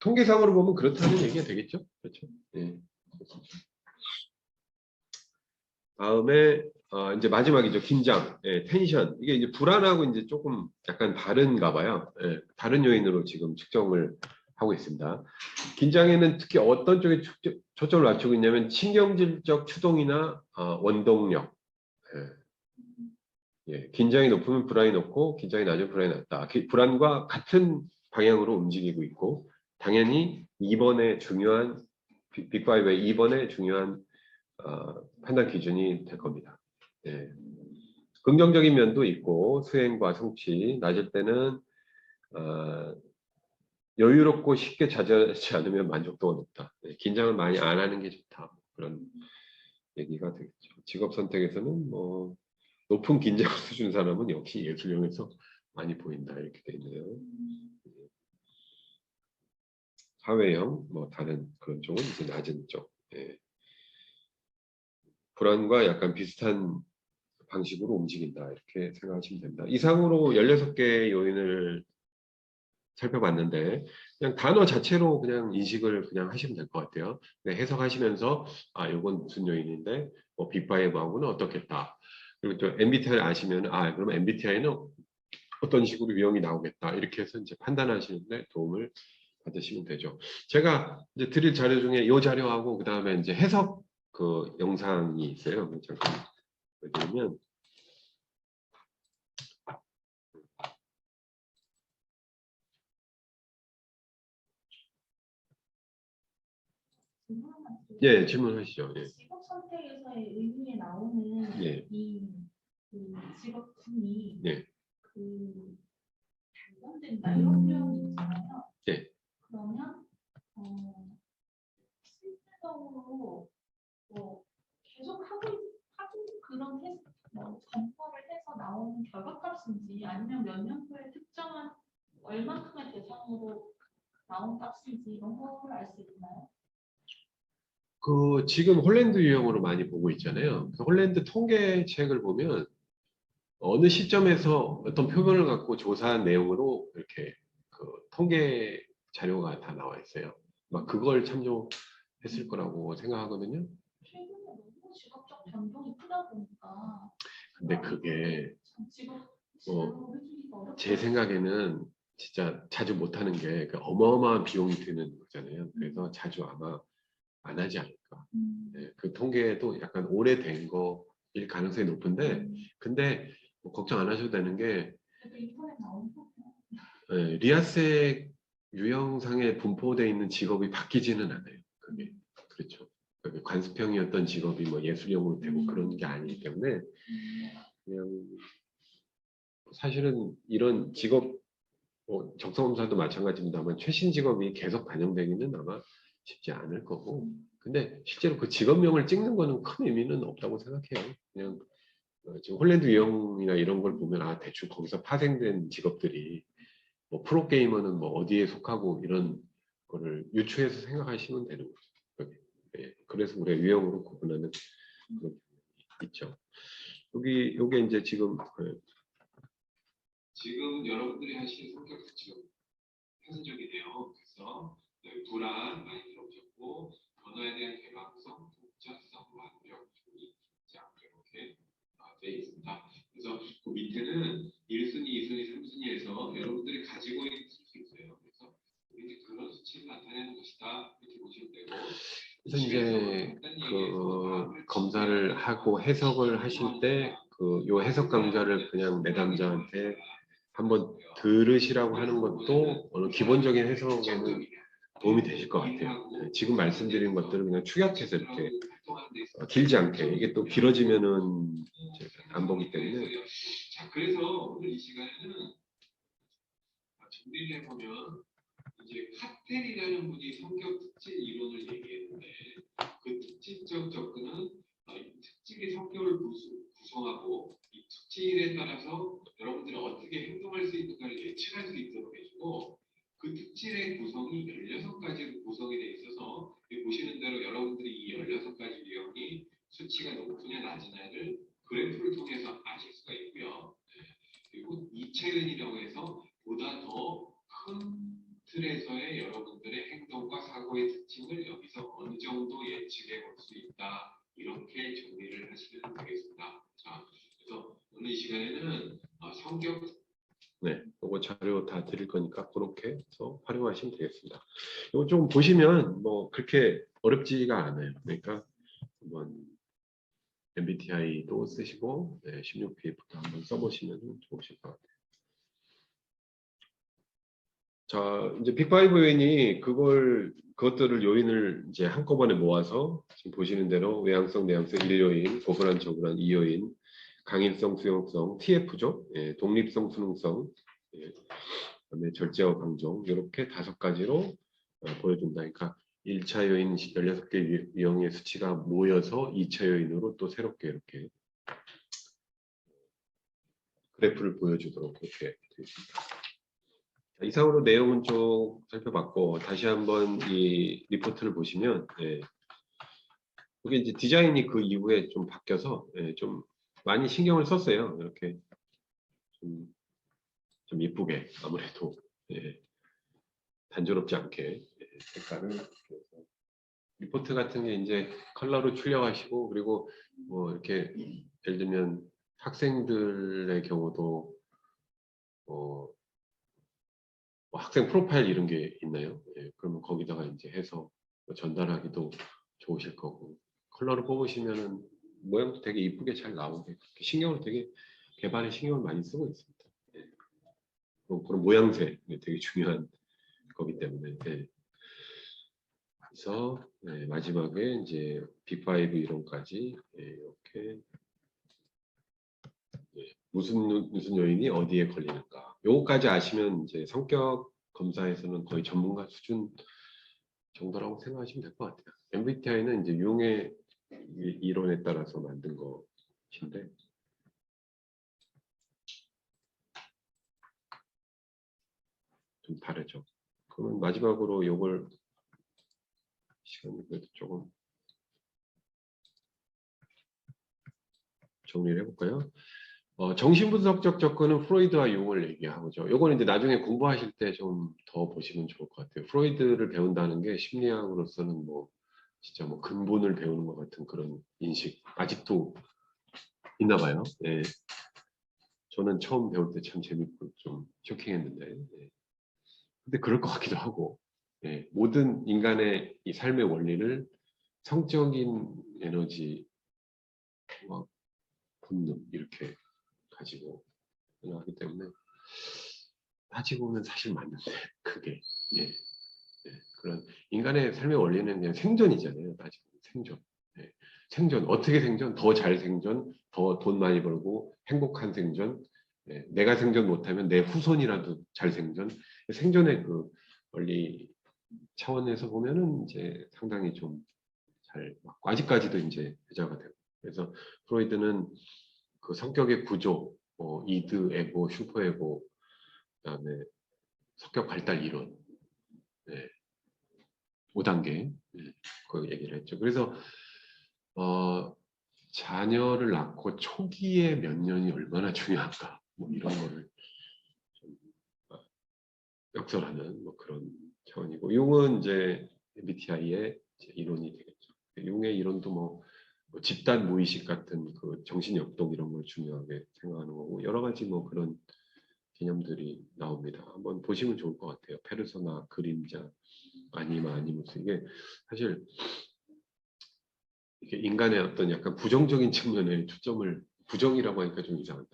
통계상으로 보면 그렇다는 얘기가 되겠죠. 그렇죠. 예. 다음에 이제 마지막이죠. 긴장, 텐션. 이게 이제 불안하고 이제 조금 약간 다른가 봐요. 다른 요인으로 지금 측정을 하고 있습니다. 긴장에는 특히 어떤 쪽에 초점을 맞추고 있냐면 신경질적 추동이나 원동력. 긴장이 높으면 불안이 높고 긴장이 낮으면 불안이 낮다. 불안과 같은 방향으로 움직이고 있고 당연히 2번의 중요한 빅5의 2번의 중요한 판단 기준이 될 겁니다. 긍정적인 면도 있고 수행과 성취 낮을 때는 여유롭고 쉽게 좌절하지 않으면 만족도가 높다. 긴장을 많이 안 하는 게 좋다. 그런 얘기가 되겠죠. 직업 선택에서는 뭐 높은 긴장 수준 사람은 역시 예술형에서 많이 보인다 이렇게 돼 있네요. 사회형 뭐 다른 그런 쪽은 이제 낮은 쪽. 불안과 약간 비슷한 방식으로 움직인다 이렇게 생각하시면 됩니다. 이상으로 16개의 요인을 살펴봤는데 그냥 단어 자체로 그냥 인식을 그냥 하시면 될 것 같아요. 해석하시면서 이건 무슨 요인인데 뭐 빅5하고는 어떻겠다. 그리고 또 MBTI를 아시면 그러면 MBTI는 어떤 식으로 유형이 나오겠다. 이렇게 해서 이제 판단하시는데 도움을 받으시면 되죠. 제가 이제 드릴 자료 중에 이 자료하고 그다음에 이제 해석 그 영상이 있어요. 잠깐 보시면 질문하시죠. 직업 선택에서의 의미에 나오는 그 직업군이 그 단련된다 이런 표현이 있잖아요. 그러면 실질적으로 뭐 계속 하고 그런 검토를 해서 목표값인지 아니면 몇 년도에 특정한 얼마큼의 대상으로 나온 값인지 이런 거를 알 수 있나요? 그 지금 홀랜드 유형으로 많이 보고 있잖아요. 그 홀랜드 통계책을 보면 어느 시점에서 어떤 표본을 갖고 조사한 내용으로 이렇게 그 통계 자료가 다 나와 있어요. 막 그걸 참조했을 거라고 생각하거든요. 최근에 너무 직업적 변동이 크다 보니까 근데 그게 참 직업 뭐 진로 해주기가 어렵다. 제 생각에는 진짜 자주 못하는 게 그 어마어마한 비용이 드는 거잖아요. 그래서 자주 아마 안 하지 않을까. 네, 그 통계도 약간 오래된 거일 가능성이 높은데, 근데 뭐 걱정 안 하셔도 되는 게 그래도 인터넷 나오는 거 리아색 유형상에 분포되어 있는 직업이 바뀌지는 않아요. 그게 그렇죠. 그게 관습형이었던 직업이 뭐 예술형으로 되고 그런 게 아니기 때문에 그냥 사실은 이런 직업 적성검사도 마찬가지입니다만 최신 직업이 계속 반영되기는 아마 쉽지 않을 거고 근데 실제로 그 직업명을 찍는 거는 큰 의미는 없다고 생각해요. 그냥 지금 홀랜드 유형이나 이런 걸 보면 아 대충 거기서 파생된 직업들이 뭐 프로게이머는 뭐 어디에 속하고 이런 거를 유추해서 생각하시면 되는 거죠. 예, 그래서 우리가 유형으로 구분하는 그런 게 있죠. 요게 이제 지금 지금 여러분들이 하신 성격 수치가 현실적이네요. 그래서 불안 많이 들어오셨고 언어에 대한 개방성, 독자성, 완벽, 조리, 긴장 이렇게 돼 있습니다. 그래서 그 밑에는 1순위, 2순위, 3순위에서 여러분들이 가지고 있는 수치 있어요. 그래서 이제 그런 수치를 나타내는 것이다 이렇게 보시면 되고 그래서 이제 그 검사를 하고 해석을 하실 때 그 요 해석 강좌를 그냥 매담자한테 한번 들으시라고 하는 것도 어느 기본적인 해석에는 도움이 되실 것 같아요. 네, 지금 말씀드린 것들을 그냥 축약해서 이렇게 길지 않게 이게 또 길어지면은 안 보기 때문에 자 그래서 오늘 이 시간에는 정리를 해보면 이제 카텔이라는 분이 성격 특질 이론을 얘기했는데 그 특질적 접근은 특질의 성격을 구성하고 이 특질에 따라서 여러분들이 어떻게 행동할 수 있는가를 예측할 수 있도록 해주고 그 특질의 구성이 16가지로 구성이 돼 있어서 여기 보시는 대로 여러분들이 이 16가지 유형이 수치가 높으냐 낮으냐를 그래프를 통해서 아실 수가 있고요. 그리고 이체근이라고 해서 보다 더 큰 틀에서의 여러분들의 행동과 사고의 특징을 여기서 어느 정도 예측해 볼 수 있다. 이렇게 정리를 하시면 되겠습니다. 자, 그래서 오늘 이 시간에는 성격 네, 요거 자료 다 드릴 거니까 그렇게 해서 활용하시면 되겠습니다. 이거 좀 보시면 뭐 그렇게 어렵지가 않아요. 그러니까 한번 MBTI도 쓰시고 네, 16PF도 한번 써보시면 좋으실 것 같아요. 자, 이제 빅5 요인이 그것들을 요인을 이제 한꺼번에 모아서 지금 보시는 대로 외향성, 내향성 1요인, 고분한, 저분한 2요인, 강인성, 수용성, TF죠. 예, 독립성, 수능성, 예, 그다음에 절제와 방종 이렇게 5가지로 보여준다. 그러니까 1차 요인 16개 유형의 수치가 모여서 2차 요인으로 또 새롭게 이렇게 그래프를 보여주도록 이렇게 되어 있습니다. 이상으로 내용은 좀 살펴봤고 다시 한번 이 리포트를 보시면 이게 이제 디자인이 그 이후에 좀 바뀌어서 좀 많이 신경을 썼어요. 이렇게 좀 이쁘게 아무래도 단조롭지 않게 색깔을 그래서 리포트 같은 게 이제 컬러로 출력하시고 그리고 뭐 이렇게 예를 들면 학생들의 경우도 뭐 학생 프로파일 이런 게 있나요? 그러면 거기다가 이제 해서 전달하기도 좋으실 거고 컬러를 뽑으시면은 모양도 되게 이쁘게 잘 나오게 신경을 되게 개발에 신경을 많이 쓰고 있습니다. 그런 모양새 되게 중요한 거기 때문에 그래서 마지막에 이제 빅5 이론까지 이렇게 무슨 요인이 어디에 걸리는가 요거까지 아시면 이제 성격 검사에서는 거의 전문가 수준 정도라고 생각하시면 될 것 같아요. MBTI는 이제 융의 이론에 따라서 만든 것인데 좀 다르죠. 그러면 마지막으로 요걸 시간이 그래도 조금 정리를 해볼까요? 정신분석적 접근은 프로이드와 융을 얘기하고죠. 요거는 이제 나중에 공부하실 때 좀 더 보시면 좋을 것 같아요. 프로이드를 배운다는 게 심리학으로서는 뭐 진짜 뭐 근본을 배우는 것 같은 그런 인식 아직도 있나 봐요. 예. 저는 처음 배울 때 참 재밌고 좀 쇼킹했는데, 예. 근데 그럴 것 같기도 하고, 예. 모든 인간의 이 삶의 원리를 성적인 에너지와 본능 이렇게 가지고 하기 때문에 따지고 보면 사실 맞는데 그게 예, 예. 그런 인간의 삶의 원리는 그냥 생존이잖아요. 따지고 보면 생존. 예. 생존 어떻게 생존? 더 잘 생존, 더 돈 많이 벌고 행복한 생존. 예. 내가 생존 못하면 내 후손이라도 잘 생존. 생존의 그 원리 차원에서 보면은 이제 상당히 좀 잘 맞고 아직까지도 이제 회자가 되고 그래서 프로이드는 그 성격의 구조, 이드, 에고, 슈퍼에고, 그다음에 성격 발달 이론, 네, 5단계 그 얘기를 했죠. 그래서 자녀를 낳고 초기에 몇 년이 얼마나 중요한가, 뭐 이런 거를 좀 역설하는 뭐 그런 차원이고, 융은 이제 MBTI의 이론이 되겠죠. 융의 이론도 뭐 집단 무의식 같은 그 정신 역동 이런 걸 중요하게 생각하는 거고 여러 가지 뭐 그런 개념들이 나옵니다. 한번 보시면 좋을 것 같아요. 페르소나, 그림자, 아니마, 아니무스 이게 사실 이게 인간의 어떤 약간 부정적인 측면에 초점을 부정이라고 하니까 좀 이상한데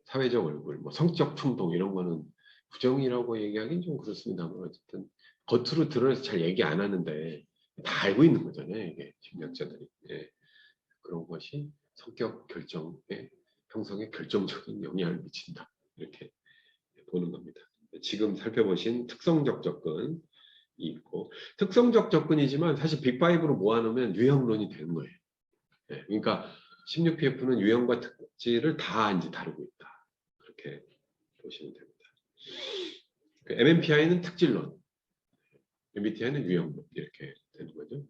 사회적 얼굴, 뭐 성적 충동 이런 거는 부정이라고 얘기하기는 좀 그렇습니다만 어쨌든 겉으로 드러내서 잘 얘기 안 하는데 다 알고 있는 거잖아요. 이게 심리학자들이. 예. 그런 것이 성격 결정에 형성에 결정적인 영향을 미친다. 이렇게 보는 겁니다. 지금 살펴보신 특성적 접근이 있고 특성적 접근이지만 사실 빅5로 모아놓으면 유형론이 되는 거예요. 네, 그러니까 16PF는 유형과 특질을 다 이제 다루고 있다. 그렇게 보시면 됩니다. MMPI는 특질론, MBTI는 유형론 이렇게 되는 거죠.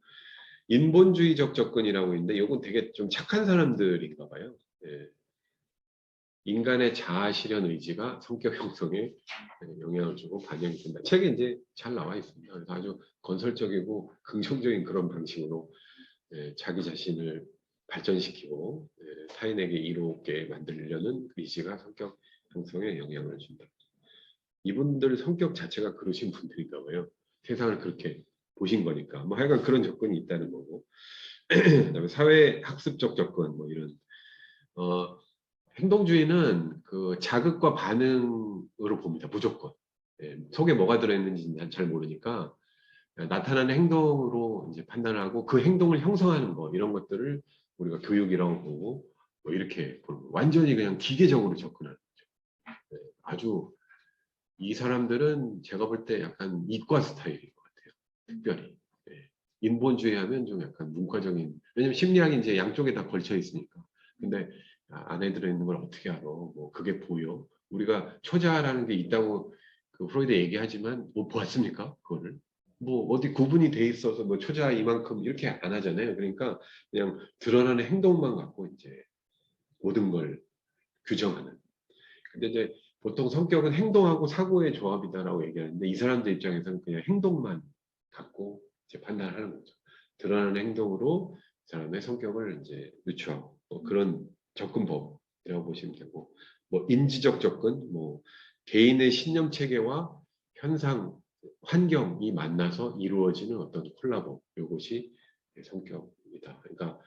인본주의적 접근이라고 있는데 이건 되게 좀 착한 사람들인가 봐요. 예. 인간의 자아 실현 의지가 성격 형성에 영향을 주고 반영이 된다. 책에 이제 잘 나와 있습니다. 그래서 아주 건설적이고 긍정적인 그런 방식으로 자기 자신을 발전시키고 타인에게 이롭게 만들려는 의지가 성격 형성에 영향을 준다. 이분들 성격 자체가 그러신 분들인가 봐요. 세상을 그렇게 보신 거니까. 뭐 하여간 그런 접근이 있다는 거고. 그다음에 사회 학습적 접근 뭐 이런 행동주의는 그 자극과 반응으로 봅니다. 무조건. 속에 뭐가 들어있는지 난 잘 모르니까 나타나는 행동으로 이제 판단하고 그 행동을 형성하는 거 이런 것들을 우리가 교육이라고 보고 뭐 이렇게 보는 거. 완전히 그냥 기계적으로 접근하는 거죠. 아주 이 사람들은 제가 볼 때 약간 이과 스타일인 것 같아요. 특별히. 인본주의 하면 좀 약간 문과적인 왜냐면 심리학이 이제 양쪽에 다 걸쳐 있으니까. 근데 안에 들어있는 걸 어떻게 알아? 뭐 그게 보여? 우리가 초자라는 게 있다고 그 프로이드 얘기하지만 뭐 보았습니까? 그거를 뭐 어디 구분이 돼 있어서 뭐 초자 이만큼 이렇게 안 하잖아요. 그러니까 그냥 드러나는 행동만 갖고 이제 모든 걸 규정하는. 근데 이제 보통 성격은 행동하고 사고의 조합이다라고 얘기하는데 이 사람들 입장에서는 그냥 행동만 갖고 이제 판단하는 거죠. 드러나는 행동으로 사람의 성격을 이제 유추하고 뭐 그런 접근법이라고 보시면 되고 뭐 인지적 접근 뭐 개인의 신념 체계와 현상 환경이 만나서 이루어지는 어떤 콜라보 이것이 성격입니다. 그러니까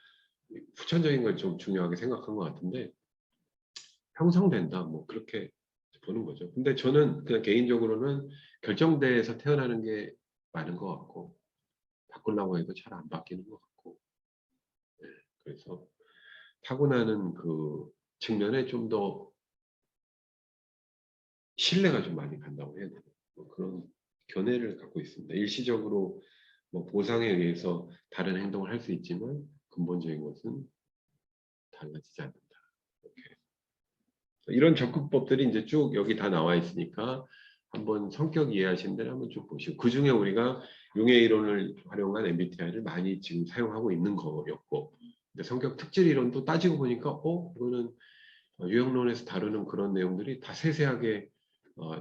후천적인 걸 좀 중요하게 생각한 것 같은데 형성된다 뭐 그렇게 보는 거죠. 근데 저는 그냥 개인적으로는 결정대에서 태어나는 게 많은 것 같고 바꾸려고 해도 잘 안 바뀌는 것 같고 그래서 타고나는 그 측면에 좀 더 신뢰가 좀 많이 간다고 해야 되나 뭐 그런 견해를 갖고 있습니다. 일시적으로 뭐 보상에 의해서 다른 행동을 할 수 있지만 근본적인 것은 달라지지 않는다. 이렇게. 이런 접근법들이 이제 쭉 여기 다 나와 있으니까 한번 성격 이해하시는 데를 한번 쭉 보시고 그 중에 우리가 융해 이론을 활용한 MBTI를 많이 지금 사용하고 있는 거였고 근데 성격 특질 이론도 따지고 보니까 이거는 유형론에서 다루는 그런 내용들이 다 세세하게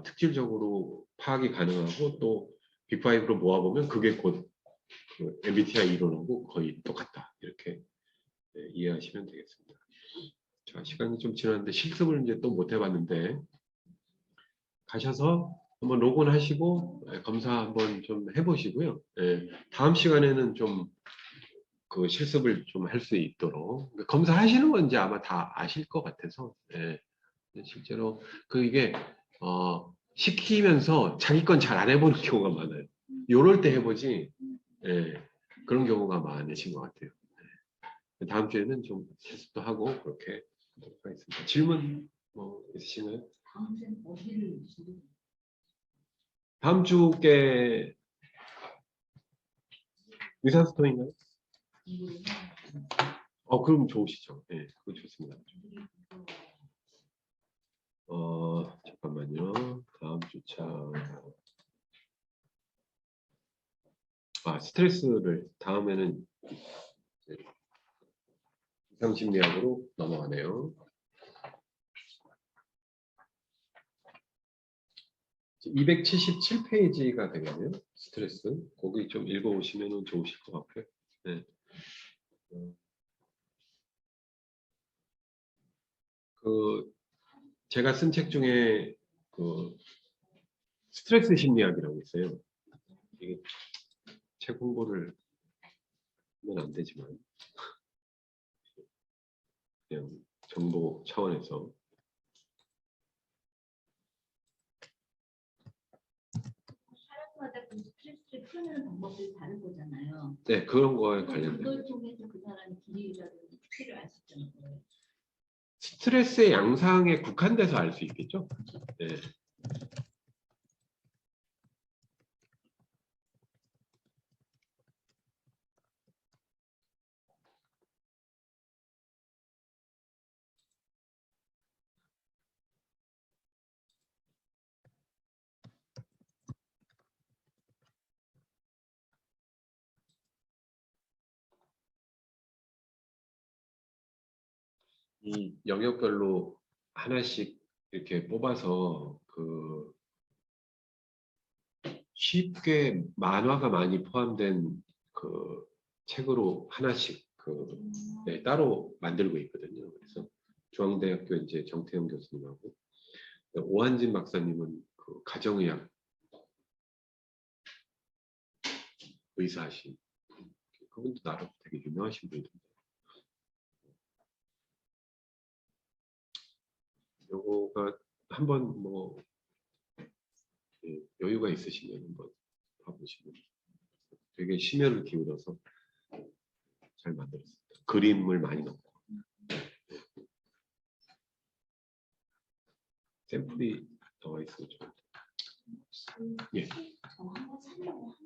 특질적으로 파악이 가능하고 또 빅5로 모아보면 그게 곧 그 MBTI 이론하고 거의 똑같다 이렇게 이해하시면 되겠습니다. 자, 시간이 좀 지났는데 실습을 이제 또 못 해봤는데 가셔서 한번 로그인 하시고 검사 한번 좀 해보시고요. 다음 시간에는 좀 그 실습을 좀 할 수 있도록 검사하시는 건 이제 아마 다 아실 것 같아서 실제로 이게 시키면서 자기 건 잘 안 해보는 경우가 많아요. 요럴 때 해보지 그런 경우가 많으신 것 같아요. 다음 주에는 좀 실습도 하고 그렇게 하도록 하겠습니다. 질문 있으신가요? 다음 주엔 어디를 주로 다음 주께 의사소통인가요? 이거는 그럼 좋으시죠. 그거 좋습니다. 잠깐만요. 다음 주차. 스트레스를 다음에는 이상심리학으로 넘어가네요. 277페이지가 되겠네요. 스트레스. 거기 좀 읽어보시면 좋으실 것 같고요. 네. 제가 쓴 책 중에 스트레스 심리학이라고 있어요. 이게 책 홍보를 하면 안 되지만 그냥 정보 차원에서 사람마다 그 스트레스를 푸는 방법이 다른 거잖아요. 네, 그런 거에 관련된 그걸 거죠. 통해서 그 사람의 기질이라든지 특질을 알 수 있다는 거예요. 스트레스의 양상에 국한돼서 알 수 있겠죠. 네. 이 영역별로 하나씩 이렇게 뽑아서 쉽게 만화가 많이 포함된 책으로 하나씩 따로 만들고 있거든요. 그래서 중앙대학교 이제 정태영 교수님하고 오한진 박사님은 가정의학 의사하신 그분도 나름 되게 유명하신 분인데 요거가 한번 여유가 있으시면 한번 봐보시면 되게 심혈을 기울여서 잘 만들었습니다. 그림을 많이 넣고 샘플이 나와 있으면 좋을 텐데. 예. 저 한번 살려고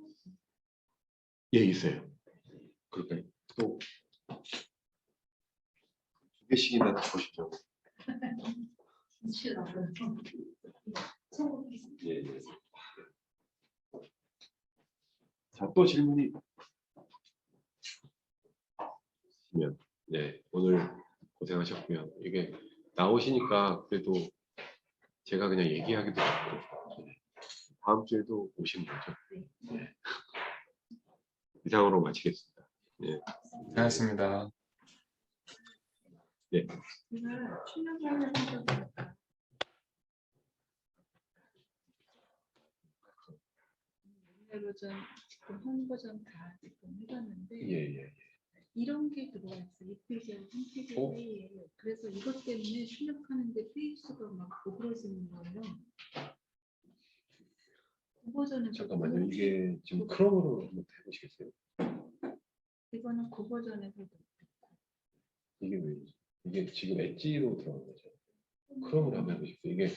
예, 있어요. 그러니까 또 두 개씩이나 보시죠. 예, 예. 자, 또 질문이 있으면 오늘 고생하셨고요. 이게 나오시니까 그래도 제가 그냥 얘기하기도 좋고 다음 주에도 오시는 거죠. 네. 이상으로 마치겠습니다. 네. 고생하셨습니다. 네. 제가 출연하는 생각보다 옛날 버전, 지금 한 버전 다 지금 해봤는데 예. 이런 게 들어와 있어. 2페이지하고 3페이지 사이에. 그래서 이것 때문에 출력하는데 페이지가 막 오그러지는 거예요. 그 버전은 잠깐만요. 이게 지금 크롬으로 한번 해보시겠어요? 이거는 그 버전에서도 이게 왜 이게 지금 엣지로 들어간 거죠? 크롬으로 한번 해보십시오. 이게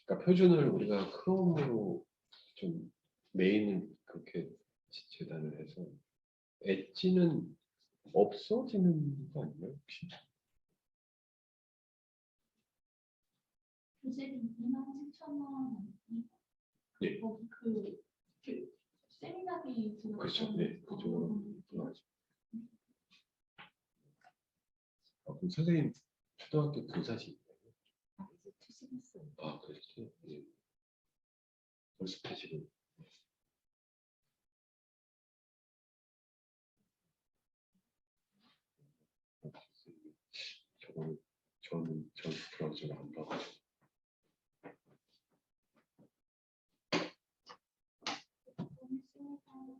그러니까 표준을 우리가 크롬으로 좀 메인을 그렇게 재단을 해서 엣지는 없어지는 거 아니에요? 혹시? 교재는 27,000원. 네. 그 세미나비 들어갔던 그렇죠. 네, 그쪽으로. 그럼 선생님 초등학교 교사시. 이제 퇴직했어요. 아, 그렇죠. 예. 벌써 퇴직은. 저는 브라우저를 안 봐가지고.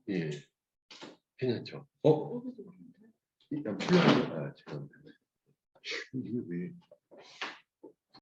예, 괜찮죠. 일단 풀려가지고, 죄송합니다. 이게 왜?